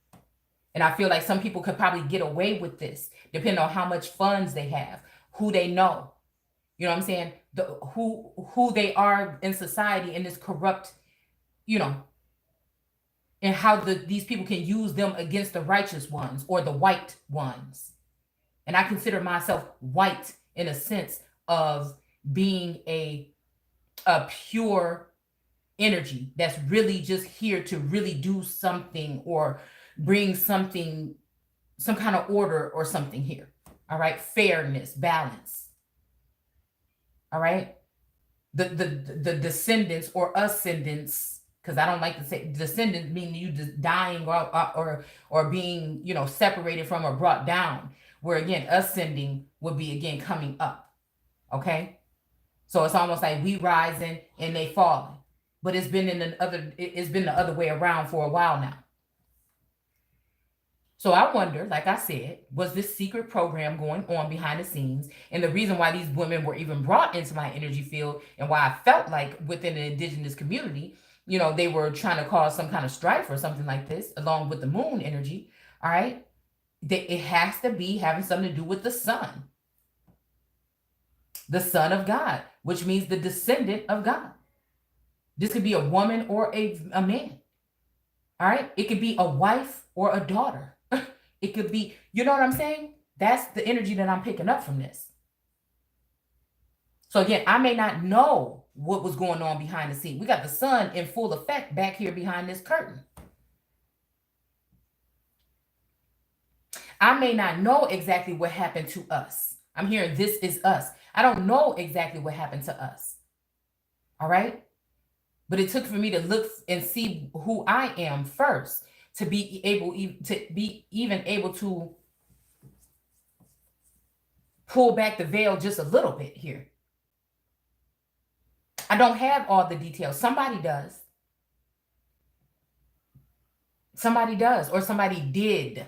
And I feel like some people could probably get away with this, depending on how much funds they have, who they know. You know what I'm saying? Who they are in society in this corrupt, and how these people can use them against the righteous ones or the white ones. And I consider myself white in a sense of being a pure energy that's really just here to really do something or bring something, some kind of order or something here. All right. Fairness, balance. All right. The descendants or ascendants, because I don't like to say descendants, meaning you just dying or being, separated from or brought down, where again, ascending would be again coming up. Okay. So it's almost like we rising and they falling, but it's been the other way around for a while now. So I wonder, like I said, was this secret program going on behind the scenes? And the reason why these women were even brought into my energy field and why I felt like within the indigenous community, they were trying to cause some kind of strife or something like this, along with the moon energy. All right. It has to be having something to do with the son of God, which means the descendant of God. This could be a woman or a man. All right. It could be a wife or a daughter. It could be, you know what I'm saying? That's the energy that I'm picking up from this. So again, I may not know what was going on behind the scene. We got the sun in full effect back here behind this curtain. I may not know exactly what happened to us. I'm hearing this is us. I don't know exactly what happened to us. All right. But it took for me to look and see who I am first to be able to pull back the veil just a little bit here. I don't have all the details. Somebody does. Somebody does, or somebody did.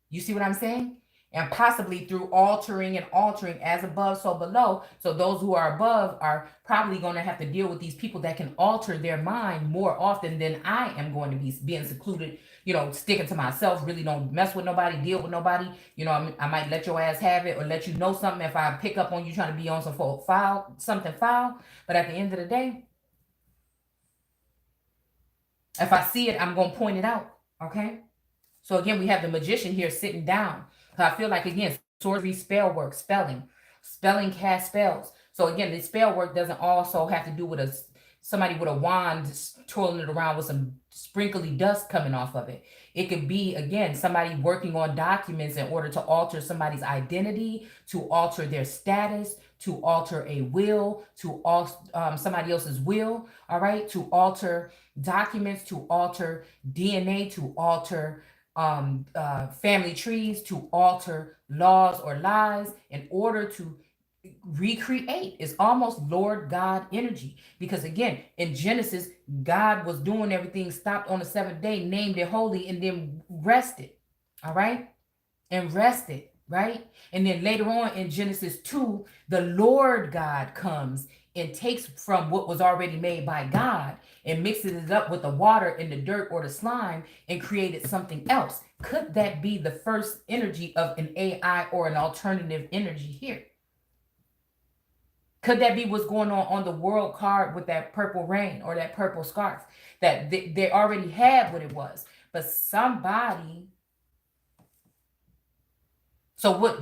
You see what I'm saying? And possibly through altering as above, so below. So those who are above are probably going to have to deal with these people that can alter their mind more often than I am going to be being secluded, sticking to myself, really don't mess with nobody, deal with nobody. I might let your ass have it or let you know something if I pick up on you trying to be on something foul. But at the end of the day, if I see it, I'm going to point it out. Okay. So again, we have the magician here sitting down. I feel like, again, sorcery, spell work, spelling cast spells. So again, the spell work doesn't also have to do with somebody with a wand twirling it around with some sprinkly dust coming off of it. It could be, again, somebody working on documents in order to alter somebody's identity, to alter their status, to alter a will, to alter somebody else's will, all right, to alter documents, to alter DNA, to alter family trees, to alter laws or lies in order to recreate. Is almost Lord God energy, because again, in Genesis, God was doing everything, stopped on the seventh day, named it holy, and then rested. All right. And rested. Right. And then later on in Genesis 2, the Lord God comes and takes from what was already made by God and mixes it up with the water and the dirt or the slime and created something else. Could that be the first energy of an AI or an alternative energy here? Could that be what's going on the world card with that purple rain or that purple scarf? That they already had what it was, but somebody. So what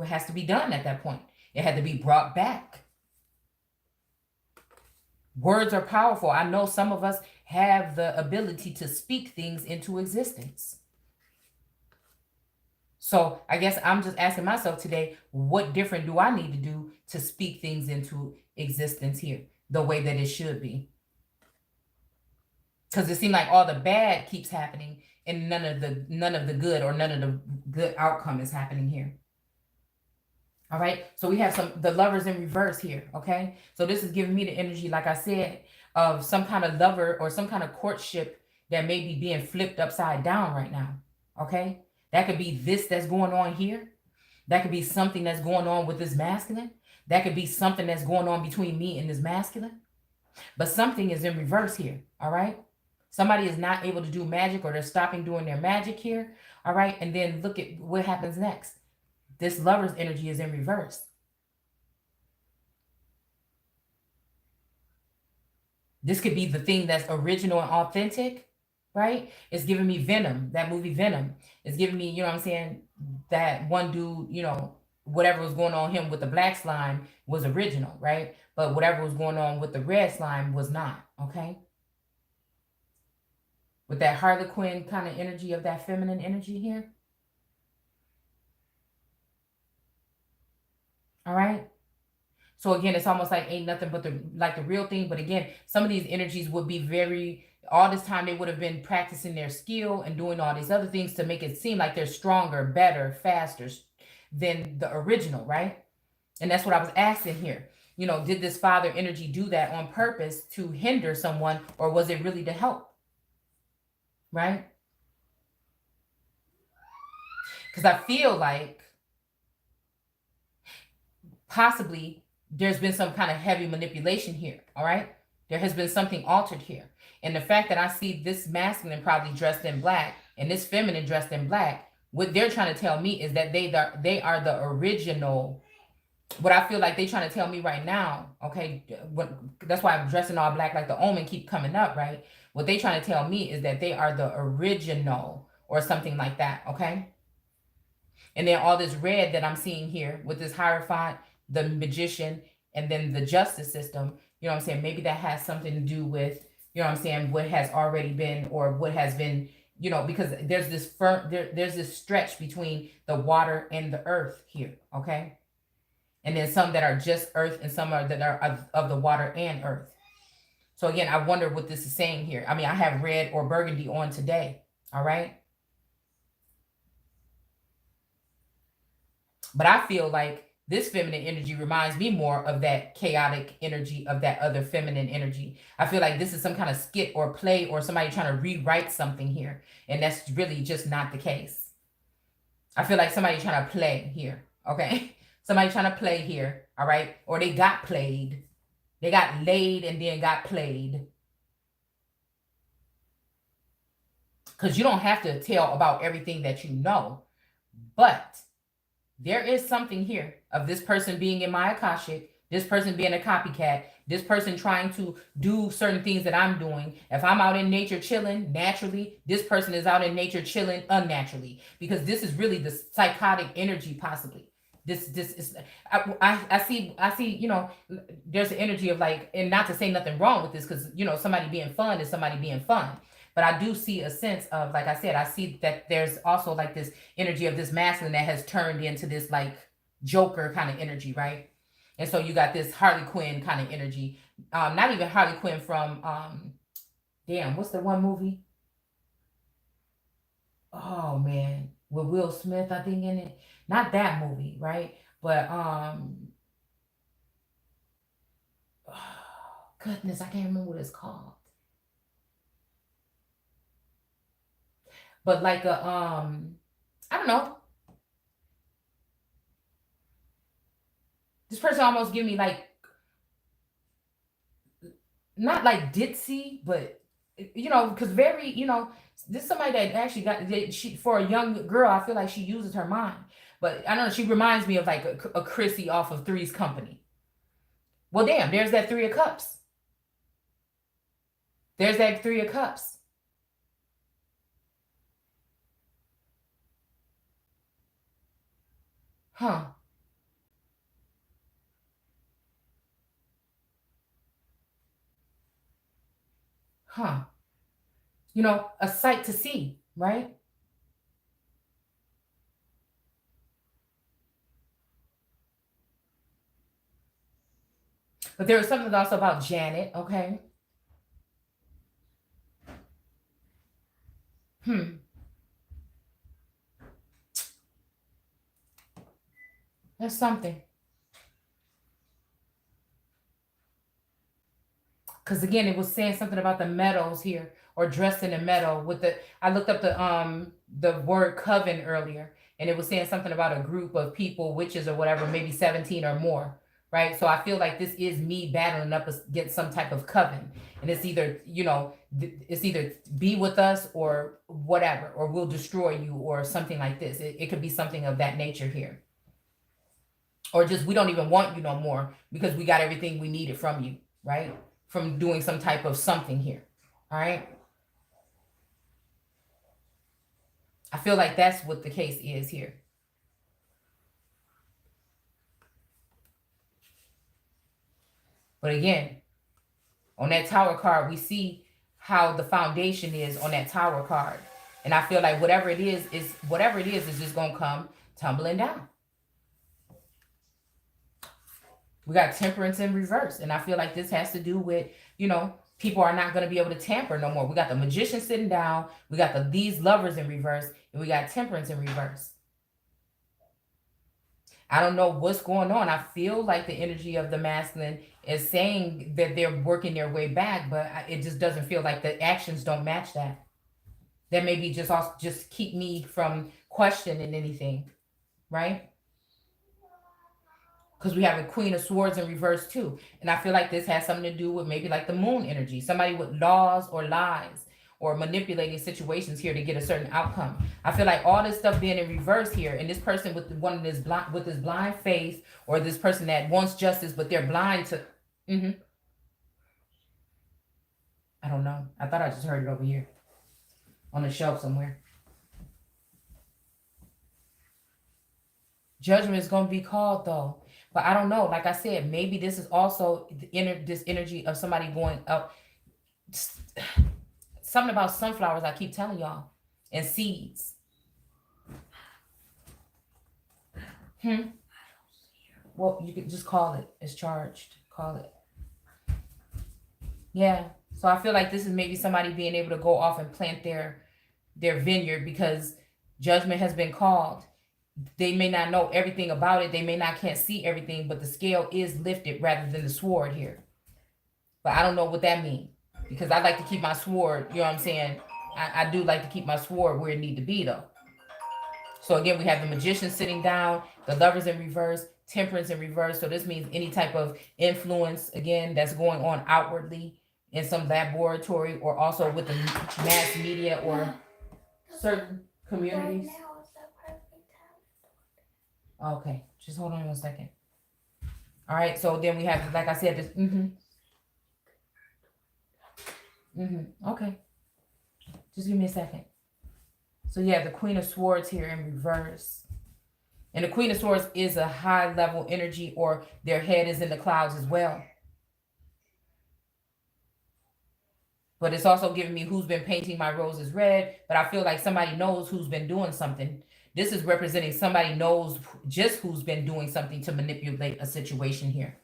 has to be done at that point? It had to be brought back. Words are powerful. I know some of us have the ability to speak things into existence. So I guess I'm just asking myself today, what different do I need to do to speak things into existence here the way that it should be? Because it seems like all the bad keeps happening and none of the good or none of the good outcome is happening here. All right. So we have the lovers in reverse here. Okay. So this is giving me the energy, like I said, of some kind of lover or some kind of courtship that may be being flipped upside down right now. Okay. That could be this that's going on here. That could be something that's going on with this masculine. That could be something that's going on between me and this masculine. But something is in reverse here, all right? Somebody is not able to do magic, or they're stopping doing their magic here, all right? And then look at what happens next. This lover's energy is in reverse. This could be the thing that's original and authentic, right? It's giving me Venom, that movie Venom. It's giving me, you know what I'm saying, that one dude, you know, whatever was going on him with the black slime was original, right? But whatever was going on with the red slime was not, okay? With that Harlequin kind of energy of that feminine energy here. All right? So again, it's almost like ain't nothing but the real thing. But again, some of these energies would be very, all this time they would have been practicing their skill and doing all these other things to make it seem like they're stronger, better, faster than the original, right? And that's what I was asking here. You know, did this father energy do that on purpose to hinder someone, or was it really to help? Right? Because I feel like possibly there's been some kind of heavy manipulation here, all right? There has been something altered here. And the fact that I see this masculine probably dressed in black and this feminine dressed in black, what they're trying to tell me is that they are the original. What I feel like they're trying to tell me right now, okay, that's why I'm dressing all black, like the omen keep coming up, right? What they trying to tell me is that they are the original or something like that, okay? And then all this red that I'm seeing here with this Hierophant, the magician, and then the justice system, you know what I'm saying? Maybe that has something to do with, you know what I'm saying, what has already been, or what has been, you know, because there's this there's this stretch between the water and the earth here, okay? And then some that are just earth, and some are that are of the water and earth. So again, I wonder what this is saying here. I mean, I have red or burgundy on today, all right? But I feel like this feminine energy reminds me more of that chaotic energy of that other feminine energy. I feel like this is some kind of skit or play, or somebody trying to rewrite something here. And that's really just not the case. I feel like somebody trying to play here, okay? Somebody trying to play here, all right? Or they got played. They got laid and then got played. Because you don't have to tell about everything that you know. But there is something here of this person being in my Akashic, this person being a copycat, this person trying to do certain things that I'm doing. If I'm out in nature chilling naturally, this person is out in nature chilling unnaturally. Because this is really the psychotic energy possibly. This is I see, you know, there's an energy of like, and not to say nothing wrong with this, because, you know, somebody being fun is somebody being fun. But I do see a sense of, like I said, I see that there's also like this energy of this masculine that has turned into this like Joker kind of energy, right? And so you got this Harley Quinn kind of energy. Not even Harley Quinn from, damn, what's the one movie? Oh man, with Will Smith, I think, in it. Not that movie, right? But goodness, I can't remember what it's called. But like a I don't know. This person almost give me like, not like ditzy, but, you know, because very, you know, this is somebody that actually got, she, for a young girl, I feel like she uses her mind. But I don't know, she reminds me of like a Chrissy off of Three's Company. Well, damn, there's that Three of Cups. There's that Three of Cups. Huh. Huh. You know, a sight to see, right? But there was something also about Janet, okay? There's something. because again, it was saying something about the metals here, or dressed in a metal with the, I looked up the word coven earlier, and it was saying something about a group of people, witches or whatever, maybe 17 or more, right? So I feel like this is me battling up against some type of coven, and it's either, you know, it's either be with us or whatever, or we'll destroy you, or something like this. It could be something of that nature here, or just we don't even want you no more because we got everything we needed from you, right? From doing some type of something here. All right. I feel like that's what the case is here. But again, on that Tower card, we see how the foundation is on that Tower card. And I feel like whatever it is just going to come tumbling down. We got Temperance in reverse. And I feel like this has to do with, you know, people are not going to be able to tamper no more. We got the Magician sitting down. We got these Lovers in reverse. And we got Temperance in reverse. I don't know what's going on. I feel like the energy of the masculine is saying that they're working their way back, but it just doesn't feel like the actions don't match that. That may be just keep me from questioning anything, right? Because we have a Queen of Swords in reverse too. And I feel like this has something to do with maybe like the moon energy. Somebody with laws or lies or manipulating situations here to get a certain outcome. I feel like all this stuff being in reverse here, and this person with this blind faith, or this person that wants justice, but they're blind to, I don't know. I thought I just heard it over here on the shelf somewhere. Judgment is going to be called though. But I don't know. Like I said, maybe this is also this energy of somebody going up. Something about sunflowers I keep telling y'all. And seeds. Well, you could just call it. It's charged. Call it. Yeah. So I feel like this is maybe somebody being able to go off and plant their vineyard because judgment has been called. They may not know everything about it. They may not can't see everything, but the scale is lifted rather than the sword here. But I don't know what that means. Because I like to keep my sword, you know what I'm saying? I do like to keep my sword where it need to be, though. So again, we have the Magician sitting down, the Lovers in reverse, Temperance in reverse. So this means any type of influence, again, that's going on outwardly in some laboratory or also with the mass media or certain communities. Okay, just hold on 1 second. All right, so then we have, like I said, this, okay. Just give me a second. So yeah, the Queen of Swords here in reverse. And the Queen of Swords is a high level energy, or their head is in the clouds as well. But it's also giving me who's been painting my roses red. But I feel like somebody knows who's been doing something. This is representing somebody knows just who's been doing something to manipulate a situation here.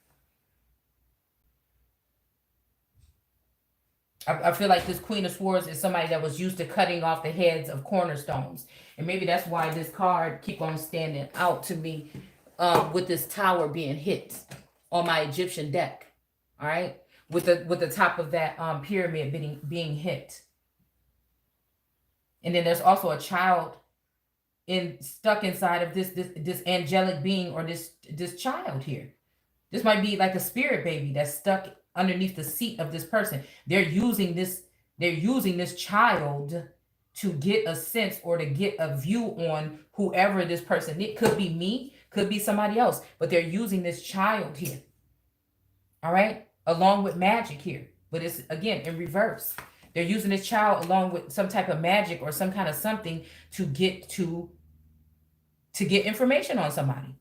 I feel like this Queen of Swords is somebody that was used to cutting off the heads of cornerstones. And maybe that's why this card keep on standing out to me with this tower being hit on my Egyptian deck. All right. With the top of that pyramid being hit. And then there's also a child stuck inside of this angelic being, or this child here. This might be like a spirit baby that's stuck underneath the seat of this person. They're using this child to get a sense or to get a view on whoever this person is. Could be me, could be somebody else, but they're using this child here. All right, along with magic here, but it's again in reverse. They're using this child along with some type of magic or some kind of something to get information on somebody.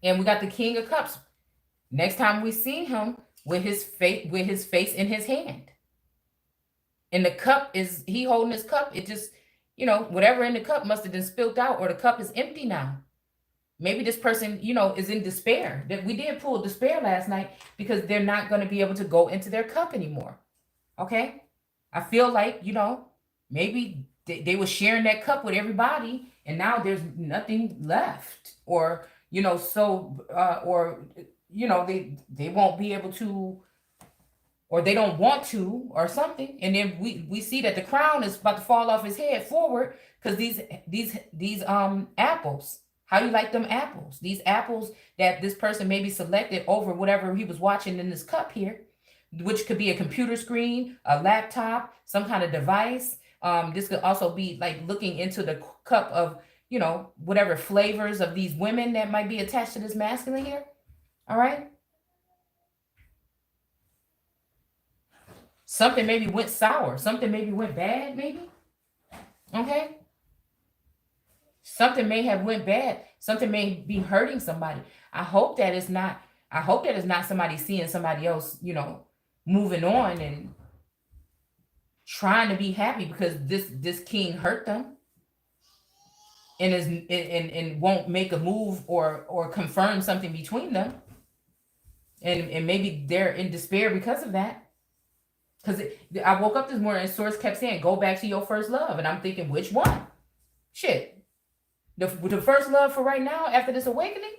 And we got the King of Cups. Next time we see him with his face in his hand. And the cup is, he holding his cup. It just, you know, whatever in the cup must have been spilled out, or the cup is empty now. Maybe this person, you know, is in despair. That we did pull despair last night because they're not going to be able to go into their cup anymore. Okay? I feel like, you know, maybe they were sharing that cup with everybody and now there's nothing left. Or, you know, so or you know, they won't be able to, or they don't want to, or something. And then we see that the crown is about to fall off his head forward, because these apples, how do you like them apples? These apples that this person maybe selected over whatever he was watching in this cup here, which could be a computer screen, a laptop, some kind of device. This could also be like looking into the cup of, you know, whatever flavors of these women that might be attached to this masculine here. All right. Something maybe went sour. Something maybe went bad, maybe. Okay. Something may have went bad. Something may be hurting somebody. I hope that it's not somebody seeing somebody else, you know, moving on and trying to be happy because this king hurt them and won't make a move or confirm something between them. And maybe they're in despair because of that. Because I woke up this morning and Source kept saying, go back to your first love. And I'm thinking, which one? Shit. The first love for right now, after this awakening?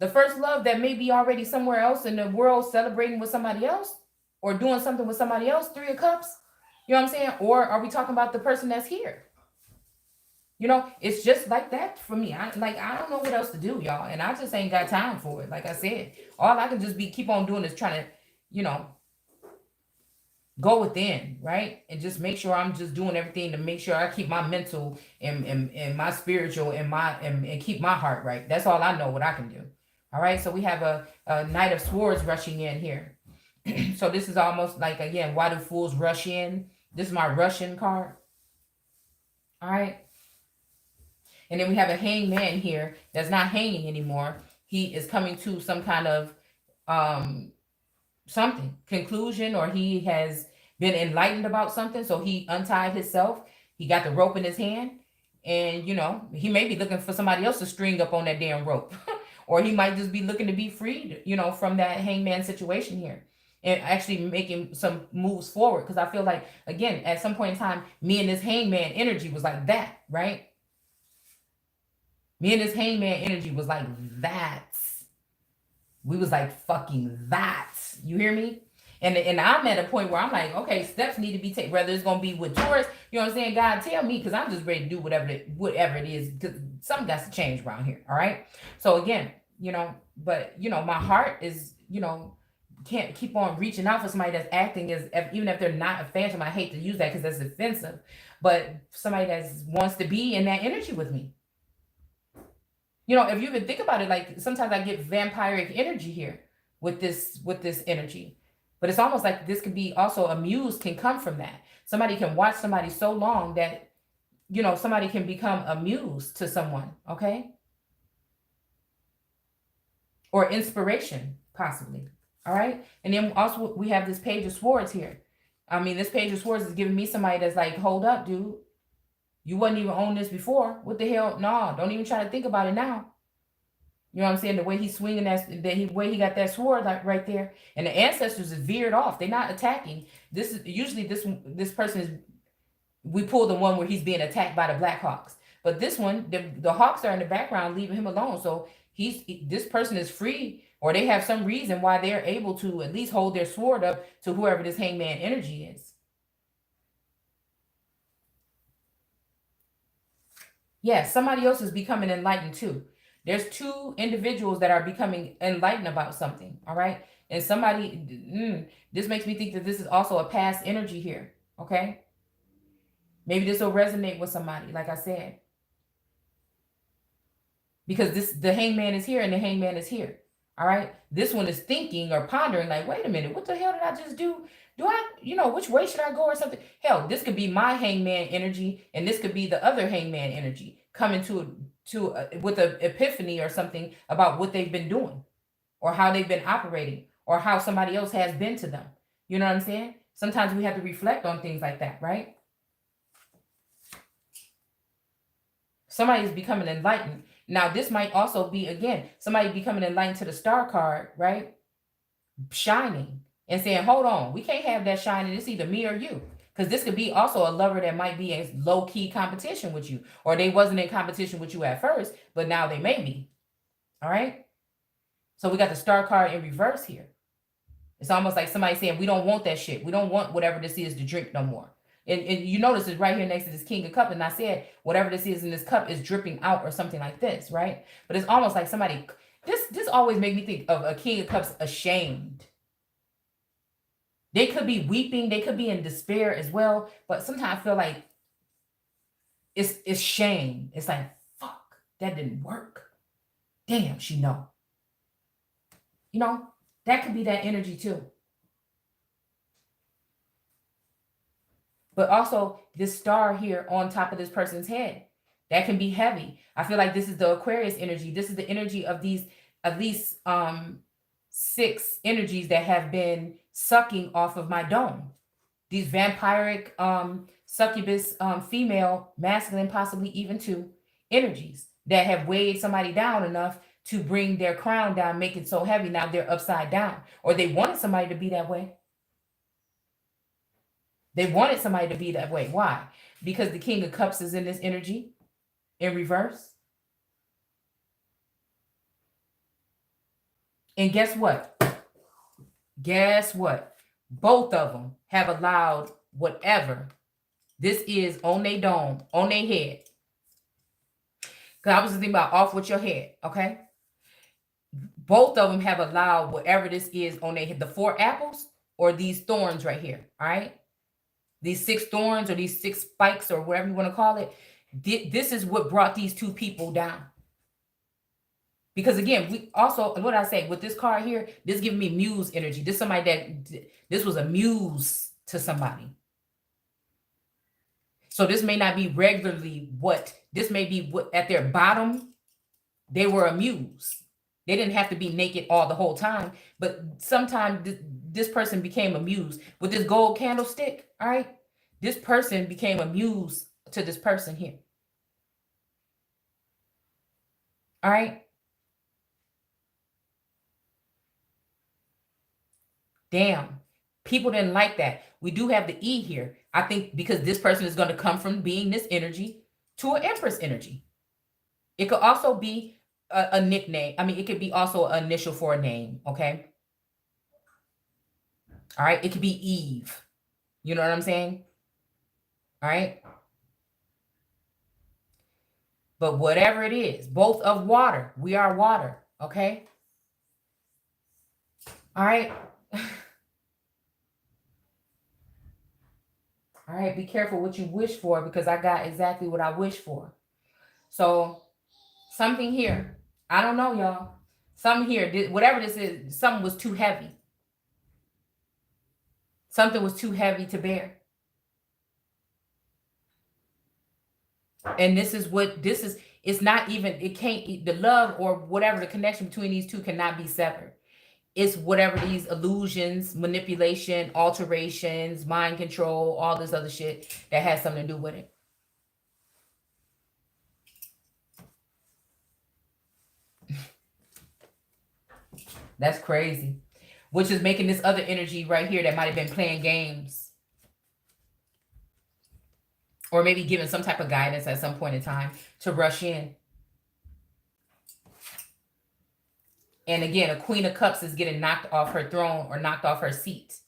The first love that may be already somewhere else in the world celebrating with somebody else? Or doing something with somebody else? 3 of Cups? You know what I'm saying? Or are we talking about the person that's here? You know, it's just like that for me. I don't know what else to do, y'all. And I just ain't got time for it. Like I said, all I can just keep on doing is trying to, you know, go within, right? And just make sure I'm just doing everything to make sure I keep my mental and my spiritual and keep my heart right. That's all I know what I can do. All right. So we have a Knight of Swords rushing in here. So this is almost like, again, why do fools rush in? This is my Russian card. All right. And then we have a Hangman here that's not hanging anymore. He is coming to some kind of something, conclusion, or he has been enlightened about something. So he untied himself. He got the rope in his hand. And, you know, he may be looking for somebody else to string up on that damn rope. Or he might just be looking to be freed, you know, from that hangman situation here. And actually making some moves forward. Because I feel like, again, at some point in time, me and this hangman energy was like that, right? Me and this hangman energy was like that. We was like fucking that. You hear me? And I'm at a point where I'm like, okay, steps need to be taken. Whether it's gonna be with Taurus, you know what I'm saying? God, tell me, because I'm just ready to do whatever it is, because something got to change around here. All right. So again, you know, but you know, my heart is, you know, can't keep on reaching out for somebody that's acting as even if they're not a phantom. I hate to use that because that's offensive, but somebody that wants to be in that energy with me. You know, if you even think about it, like sometimes I get vampiric energy here with this energy. But it's almost like this could be also a muse can come from that. Somebody can watch somebody so long that, you know, somebody can become a muse to someone, okay? Or inspiration, possibly, all right? And then also we have this Page of Swords here. I mean, this Page of Swords is giving me somebody that's like, hold up, dude. You wasn't even on this before. What the hell? No, don't even try to think about it now. You know what I'm saying? The way he's swinging way he got that sword like right there. And the ancestors is veered off. They're not attacking. This is usually this person is, we pull the one where he's being attacked by the Black Hawks. But this one, the Hawks are in the background leaving him alone. So this person is free, or they have some reason why they're able to at least hold their sword up to whoever this hangman energy is. Yeah, somebody else is becoming enlightened too. There's 2 individuals that are becoming enlightened about something, all right? And somebody, this makes me think that this is also a past energy here, okay? Maybe this will resonate with somebody, like I said. Because the hangman is here and the hangman is here, all right? This one is thinking or pondering like, wait a minute, what the hell did I just do? Do I, you know, which way should I go or something? Hell, this could be my hangman energy and this could be the other hangman energy coming with an epiphany or something about what they've been doing or how they've been operating or how somebody else has been to them. You know what I'm saying? Sometimes we have to reflect on things like that, right? Somebody is becoming enlightened. Now, this might also be, again, somebody becoming enlightened to the Star card, right? Shining and saying, hold on, we can't have that shining. It's either me or you. Because this could be also a lover that might be in low-key competition with you. Or they wasn't in competition with you at first, but now they may be. All right. So we got the star card in reverse here. It's almost like somebody saying, we don't want that shit. We don't want whatever this is to drink no more. And you notice it's right here next to this King of Cups. And I said, whatever this is in this cup is dripping out or something like this, right? But it's almost like somebody, this always made me think of a King of Cups ashamed. They could be weeping. They could be in despair as well. But sometimes I feel like it's shame. It's like, fuck, that didn't work. Damn, she know. You know, that could be that energy too. But also this star here on top of this person's head, that can be heavy. I feel like this is the Aquarius energy. This is the energy of these at least 6 energies that have been sucking off of my dome. These vampiric, succubus, female, masculine, possibly even 2 energies that have weighed somebody down enough to bring their crown down, make it so heavy. Now they're upside down, or they wanted somebody to be that way. They wanted somebody to be that way. Why? Because the King of Cups is in this energy in reverse. And guess what? Guess what? Both of them have allowed whatever this is on their dome, on their head. Because I was thinking about off with your head, okay? Both of them have allowed whatever this is on their head, the 4 apples or these thorns right here, all right? These 6 thorns or these 6 spikes or whatever you want to call it. This is what brought these 2 people down. Because again, we also, what I say with this card here, this giving me muse energy. This somebody that, this was a muse to somebody. So this may not be regularly what, this may be what at their bottom, they were a muse. They didn't have to be naked all the whole time, but sometimes this person became a muse. With this gold candlestick, all right? This person became a muse to this person here. All right? Damn. People didn't like that. We do have the E here. I think because this person is going to come from being this energy to an Empress energy. It could also be a nickname. I mean, it could be also an initial for a name, okay? All right? It could be Eve. You know what I'm saying? All right? But whatever it is, both of water. We are water, okay? All right? All right, be careful what you wish for, because I got exactly what I wish for. So something here, I don't know, y'all. Something here, whatever this is, something was too heavy. Something was too heavy to bear. And this is what this is. It's not even, it can't, the love or whatever, the connection between these two cannot be severed. It's whatever these illusions, manipulation, alterations, mind control, all this other shit that has something to do with it. That's crazy. Which is making this other energy right here that might have been playing games. Or maybe giving some type of guidance at some point in time to rush in. And again, a Queen of Cups is getting knocked off her throne or knocked off her seat.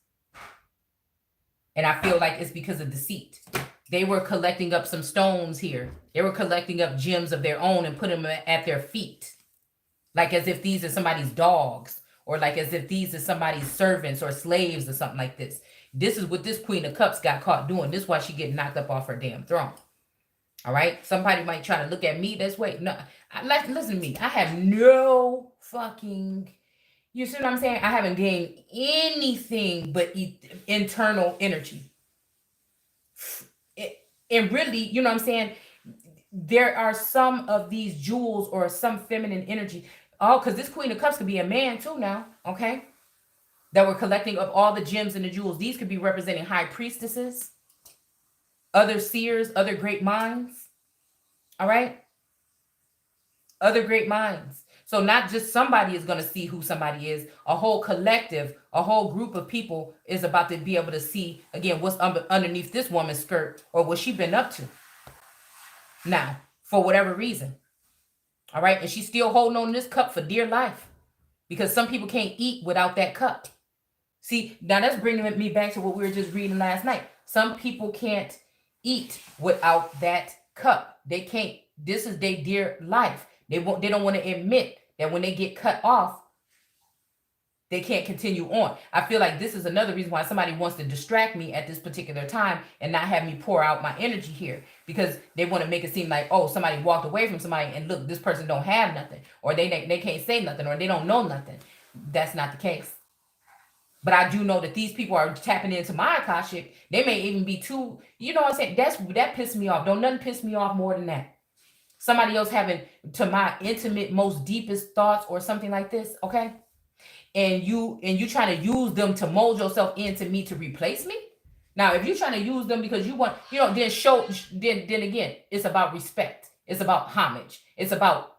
And I feel like it's because of deceit. They were collecting up some stones here. They were collecting up gems of their own and putting them at their feet. Like as if these are somebody's dogs. Or like as if these are somebody's servants or slaves or something like this. This is what this Queen of Cups got caught doing. This is why she getting knocked up off her damn throne. All right? Somebody might try to look at me this way. No, listen to me. I have no fucking... You see what I'm saying? I haven't gained anything but internal energy. And really, you know what I'm saying? There are some of these jewels or some feminine energy. Oh, because this Queen of Cups could be a man too now, okay? That we're collecting up all the gems and the jewels. These could be representing high priestesses, other seers, other great minds, all right? Other great minds. So not just somebody is going to see who somebody is. A whole collective, a whole group of people is about to be able to see, again, what's underneath this woman's skirt or what she's been up to. Now, for whatever reason. All right. And she's still holding on to this cup for dear life because some people can't eat without that cup. See, now that's bringing me back to what we were just reading last night. Some people can't eat without that cup. They can't. This is their dear life. They don't want to admit that when they get cut off, they can't continue on. I feel like this is another reason why somebody wants to distract me at this particular time and not have me pour out my energy here, because they want to make it seem like, oh, somebody walked away from somebody and look, this person don't have nothing, or they can't say nothing, or they don't know nothing. That's not the case. But I do know that these people are tapping into my Akashic. They may even be too, you know what I'm saying? That pissed me off. Don't nothing piss me off more than that. Somebody else having to my intimate, most deepest thoughts or something like this, okay? And you trying to use them to mold yourself into me to replace me. Now, if you're trying to use them because you want, then again, it's about respect. It's about homage. It's about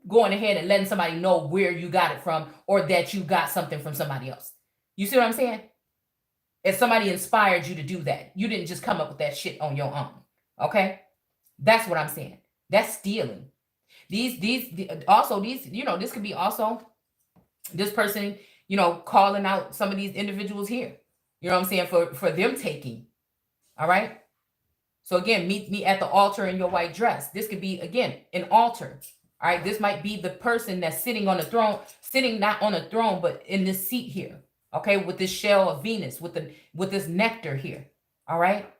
going ahead and letting somebody know where you got it from, or that you got something from somebody else. You see what I'm saying? If somebody inspired you to do that, you didn't just come up with that shit on your own. Okay? That's what I'm saying. That's stealing. These also, this could be also this person, calling out some of these individuals here. You know what I'm saying? For them taking. All right? So again, meet me at the altar in your white dress. This could be, again, an altar. All right? This might be the person that's sitting on the throne, sitting not on a throne, but in this seat here. Okay? With this shell of Venus, with this nectar here. All right?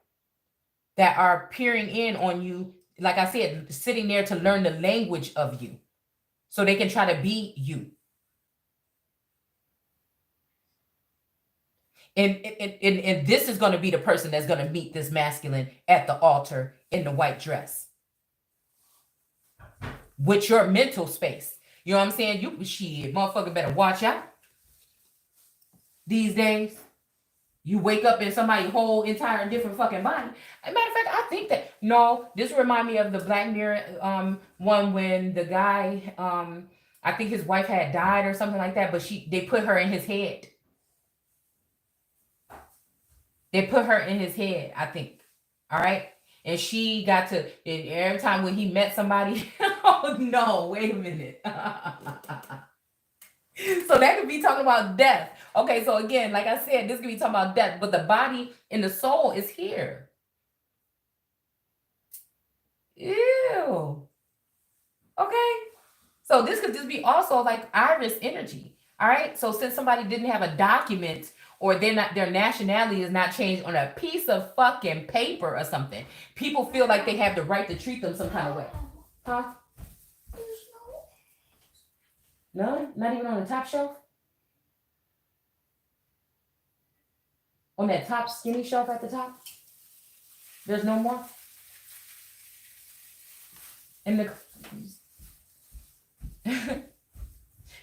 That are peering in on you, like I said, sitting there to learn the language of you, so they can try to be you. And this is going to be the person that's going to meet this masculine at the altar in the white dress. With your mental space. You know what I'm saying? Motherfucker better watch out. These days, you wake up in somebody's whole entire different fucking body. As a matter of fact, I think that, no, this remind me of the Black Mirror one when the guy, I think his wife had died or something like that, but they put her in his head. They put her in his head, I think. All right. And she got to, every time when he met somebody, oh no, wait a minute. So that could be talking about death. Okay, so again, like I said, this could be talking about death, but the body and the soul is here. Ew. Okay. So this could just be also like iris energy. All right. So since somebody didn't have a document, or their nationality is not changed on a piece of fucking paper or something, people feel like they have the right to treat them some kind of way. Huh? No? Not even on the top shelf? On that top skinny shelf at the top? There's no more? And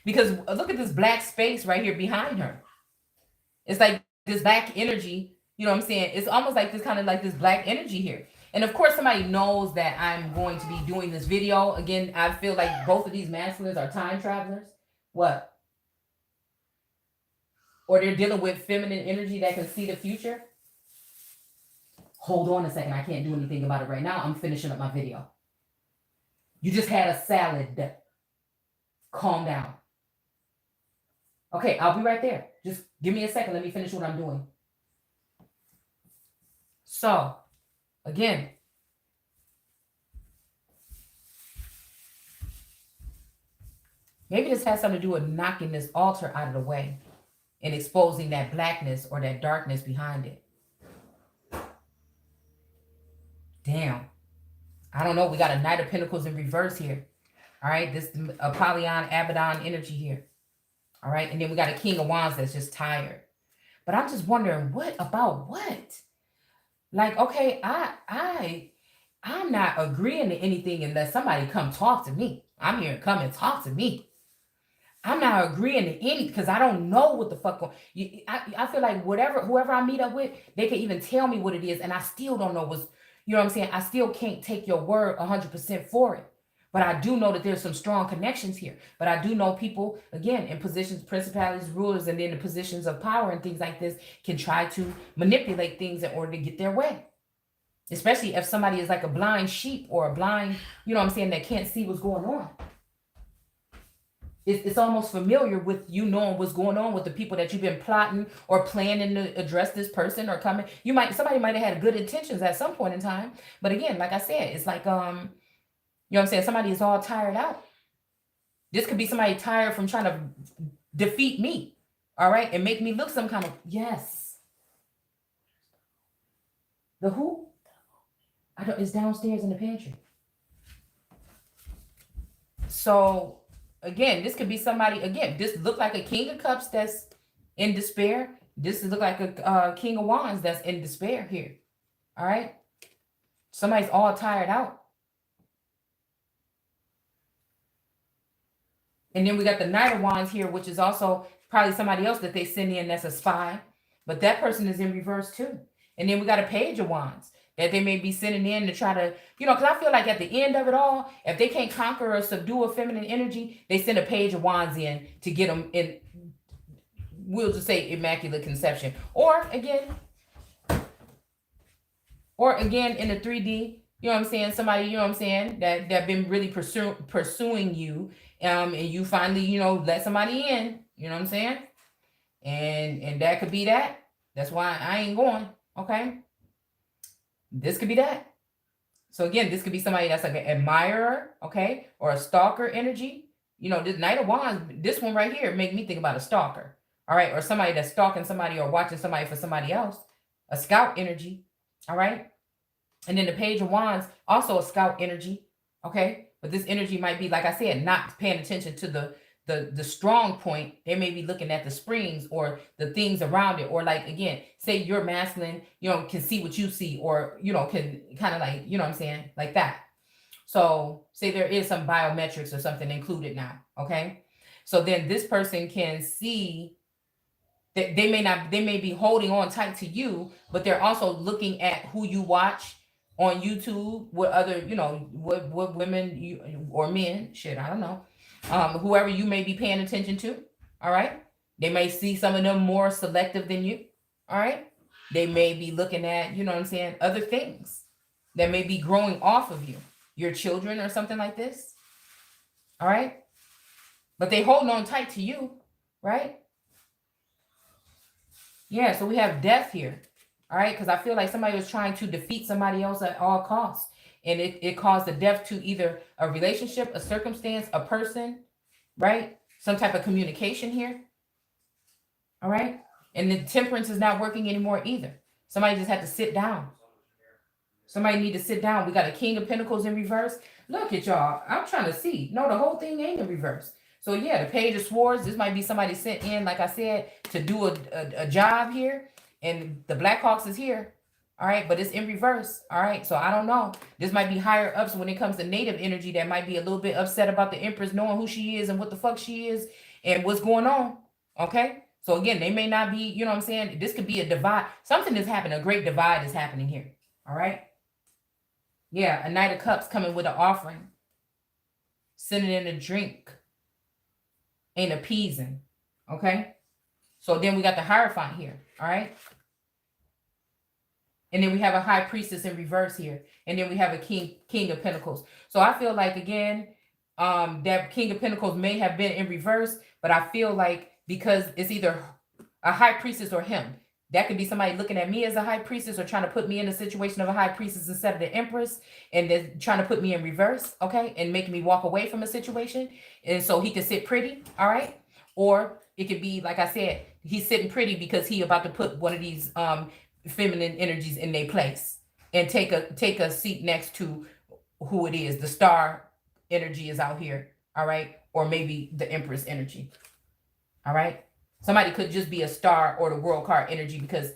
because look at this black space right here behind her. It's like this black energy, you know what I'm saying? It's almost like this kind of like this black energy here. And of course, somebody knows that I'm going to be doing this video. Again, I feel like both of these masculines are time travelers. What? Or they're dealing with feminine energy that can see the future. Hold on a second. I can't do anything about it right now. I'm finishing up my video. You just had a salad. Calm down. Okay, I'll be right there. Just give me a second. Let me finish what I'm doing. So, again, maybe this has something to do with knocking this altar out of the way and exposing that blackness or that darkness behind it. Damn. I don't know. We got a Knight of Pentacles in reverse here. All right. This Apollyon, Abaddon energy here. All right. And then we got a King of Wands that's just tired. But I'm just wondering, what about what? Like, okay, I'm not agreeing to anything unless somebody come talk to me. I'm here to come and talk to me. I'm not agreeing to any, because I don't know what the fuck. I feel like whoever I meet up with, they can even tell me what it is, and I still don't know what's, you know what I'm saying? I still can't take your word 100% for it. But I do know that there's some strong connections here. But I do know people, again, in positions, principalities, rulers, and then in positions of power and things like this can try to manipulate things in order to get their way. Especially if somebody is like a blind sheep or a blind, you know what I'm saying, that can't see what's going on. it's almost familiar with you knowing what's going on with the people that you've been plotting or planning to address this person or coming. Somebody might have had good intentions at some point in time. But again, like I said, it's like, you know what I'm saying? Somebody is all tired out. This could be somebody tired from trying to defeat me. All right. And make me look some kind of, yes. The who? It's downstairs in the pantry. So again, this could be somebody, again, this look like a King of Cups that's in despair. This look like a King of Wands that's in despair here. All right. Somebody's all tired out. And then we got the Knight of Wands here, which is also probably somebody else that they send in that's a spy. But that person is in reverse too. And then we got a Page of Wands that they may be sending in to try to, because I feel like at the end of it all, if they can't conquer or subdue a feminine energy, they send a Page of Wands in to get them in, we'll just say immaculate conception. Or again in the 3D, you know what I'm saying? Somebody, you know what I'm saying, that been really pursuing you, and you finally, let somebody in, you know what I'm saying? And that could be that. That's why I ain't going, okay? This could be that. So again, this could be somebody that's like an admirer, okay? Or a stalker energy. This Knight of Wands, this one right here make me think about a stalker, all right? Or somebody that's stalking somebody or watching somebody for somebody else. A scout energy, all right? And then the Page of Wands, also a scout energy, okay? But this energy might be, like I said, not paying attention to the strong point. They may be looking at the springs or the things around it. Or like, again, say you're masculine, can see what you see, or, can kind of like, you know what I'm saying? Like that. So say there is some biometrics or something included now, okay? So then this person can see that they may be holding on tight to you, but they're also looking at who you watch on YouTube, what other, what women or men, shit, I don't know. Whoever you may be paying attention to, all right? They may see some of them more selective than you, all right? They may be looking at, you know what I'm saying, other things that may be growing off of you, your children or something like this, all right? But they holding on tight to you, right? Yeah, so we have death here, all right? Because I feel like somebody was trying to defeat somebody else at all costs. And it caused the death to either a relationship, a circumstance, a person, right? Some type of communication here. All right. And the Temperance is not working anymore either. Somebody just had to sit down. Somebody need to sit down. We got a King of Pentacles in reverse. Look at y'all. I'm trying to see. No, the whole thing ain't in reverse. So yeah, the Page of Swords. This might be somebody sent in, like I said, to do a job here. And the Black Hawks is here. All right, but it's in reverse. All right, so I don't know. This might be higher ups when it comes to native energy that might be a little bit upset about the Empress knowing who she is and what the fuck she is and what's going on. Okay, so again, they may not be, you know what I'm saying? This could be a divide. Something is happening. A great divide is happening here. All right. Yeah, a Knight of Cups coming with an offering. Sending in a drink. Ain't appeasing. Okay. So then we got the Hierophant here. All right. And then we have a High Priestess in reverse here. And then we have a King of Pentacles. So I feel like, again, that King of Pentacles may have been in reverse, but I feel like because it's either a High Priestess or him. That could be somebody looking at me as a High Priestess or trying to put me in a situation of a High Priestess instead of the Empress, and then trying to put me in reverse, okay, and making me walk away from a situation. And so he can sit pretty, all right? Or it could be, like I said, he's sitting pretty because he about to put one of these feminine energies in their place and take a seat next to who it is. The star energy is out here, all right? Or maybe the Empress energy, all right? Somebody could just be a star or the world card energy because,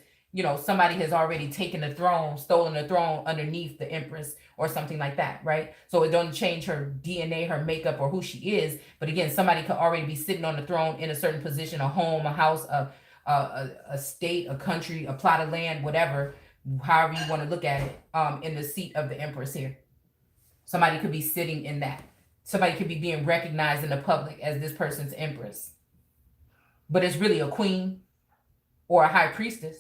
somebody has already taken the throne, stolen the throne underneath the Empress or something like that, right? So it don't change her DNA, her makeup, or who she is. But again, somebody could already be sitting on the throne in a certain position, a home, a house, a state, a country, a plot of land, whatever, however you want to look at it, in the seat of the Empress here. Somebody could be sitting in that. Somebody could be being recognized in the public as this person's Empress. But it's really a queen or a High Priestess.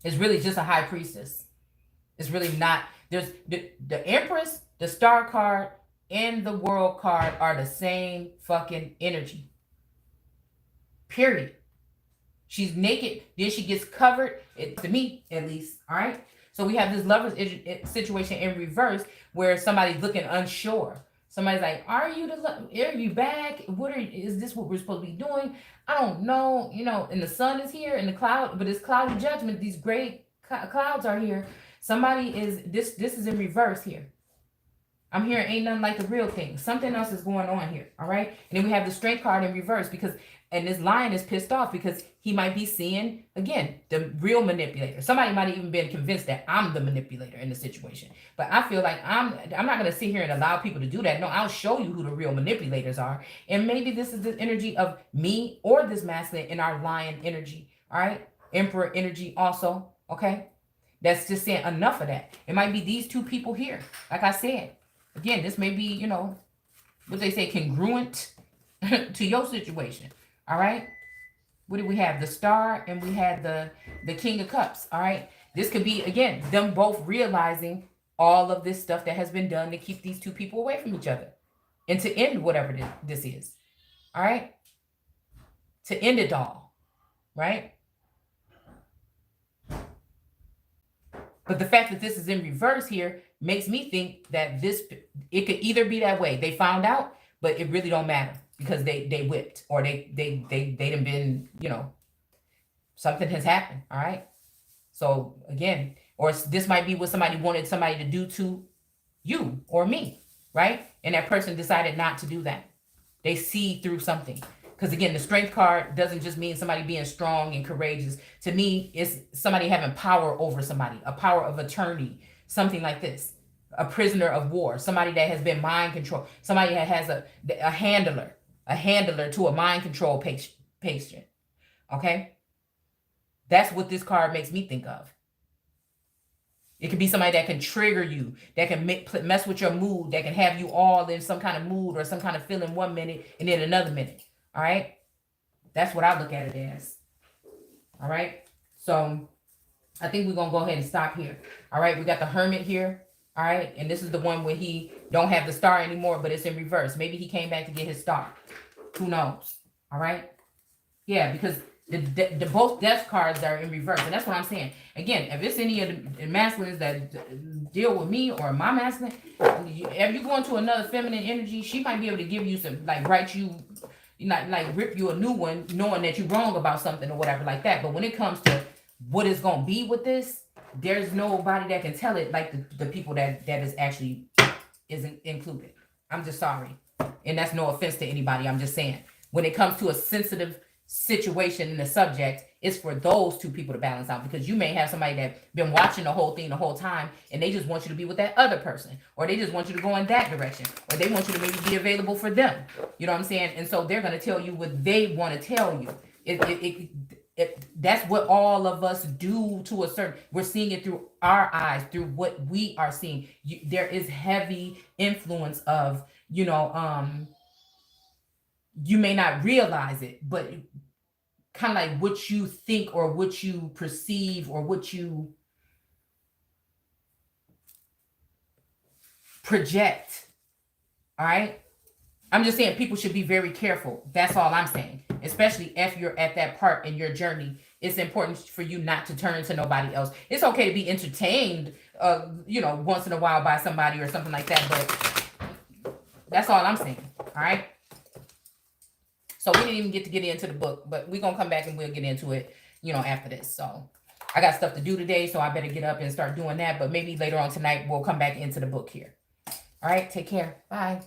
It's really just a High Priestess. It's really not. There's the Empress, the star card, and the world card are the same fucking energy. Period. She's naked, then she gets covered, to me at least, all right? So we have this lover's situation in reverse where somebody's looking unsure. Somebody's like, are you back? Is this what we're supposed to be doing? I don't know, and the sun is here and the cloud, but it's cloudy judgment. These gray clouds are here. Somebody is, this is in reverse here. I'm hearing ain't nothing like the real thing. Something else is going on here, all right? And then we have the strength card in reverse and this lion is pissed off because he might be seeing, again, the real manipulator. Somebody might have even been convinced that I'm the manipulator in the situation. But I feel like I'm not going to sit here and allow people to do that. No, I'll show you who the real manipulators are. And maybe this is the energy of me or this masculine in our lion energy, all right? Emperor energy also, okay? That's just saying enough of that. It might be these two people here. Like I said, again, this may be, what they say, congruent to your situation. All right. What do we have? The Star, and we had the King of Cups. All right. This could be, again, them both realizing all of this stuff that has been done to keep these two people away from each other and to end whatever this is. All right. To end it all. Right. But the fact that this is in reverse here makes me think that it could either be that way. They found out, but it really don't matter because they whipped, or they done been, something has happened. All right. So again, or this might be what somebody wanted somebody to do to you or me, right? And that person decided not to do that. They see through something. Because again, the strength card doesn't just mean somebody being strong and courageous. To me, it's somebody having power over somebody, a power of attorney, something like this. A prisoner of war, somebody that has been mind controlled, somebody that has a handler to a mind control patient. Okay? That's what this card makes me think of. It could be somebody that can trigger you, that can mess with your mood, that can have you all in some kind of mood or some kind of feeling 1 minute and then another minute. All right. That's what I look at it as. All right. So I think we're going to go ahead and stop here. All right. We got the Hermit here. All right. And this is the one where he don't have the star anymore, but it's in reverse. Maybe he came back to get his star. Who knows? All right. Yeah, because the both death cards are in reverse. And that's what I'm saying. Again, if it's any of the masculines that deal with me or my masculine, if you go into another feminine energy, she might be able to give you some, like, write you, like rip you a new one, knowing that you're wrong about something or whatever like that. But when it comes to what it's going to be with this, there's nobody that can tell it like the people that is actually isn't included. I'm just sorry. And that's no offense to anybody. I'm just saying, when it comes to a sensitive situation in the subject, it's for those two people to balance out, because you may have somebody that's been watching the whole thing the whole time and they just want you to be with that other person, or they just want you to go in that direction, or they want you to maybe be available for them. You know what I'm saying? And so they're going to tell you what they want to tell you. That's what all of us do to a certain, we're seeing it through our eyes, through what we are seeing. There is heavy influence of, you may not realize it, but kind of like what you think or what you perceive or what you project. All right. I'm just saying people should be very careful. That's all I'm saying. Especially if you're at that part in your journey, it's important for you not to turn to nobody else. It's okay to be entertained, once in a while by somebody or something like that. But that's all I'm saying. All right. So we didn't even get into the book, but we're going to come back and we'll get into it, after this. So I got stuff to do today, so I better get up and start doing that. But maybe later on tonight, we'll come back into the book here. All right. Take care. Bye.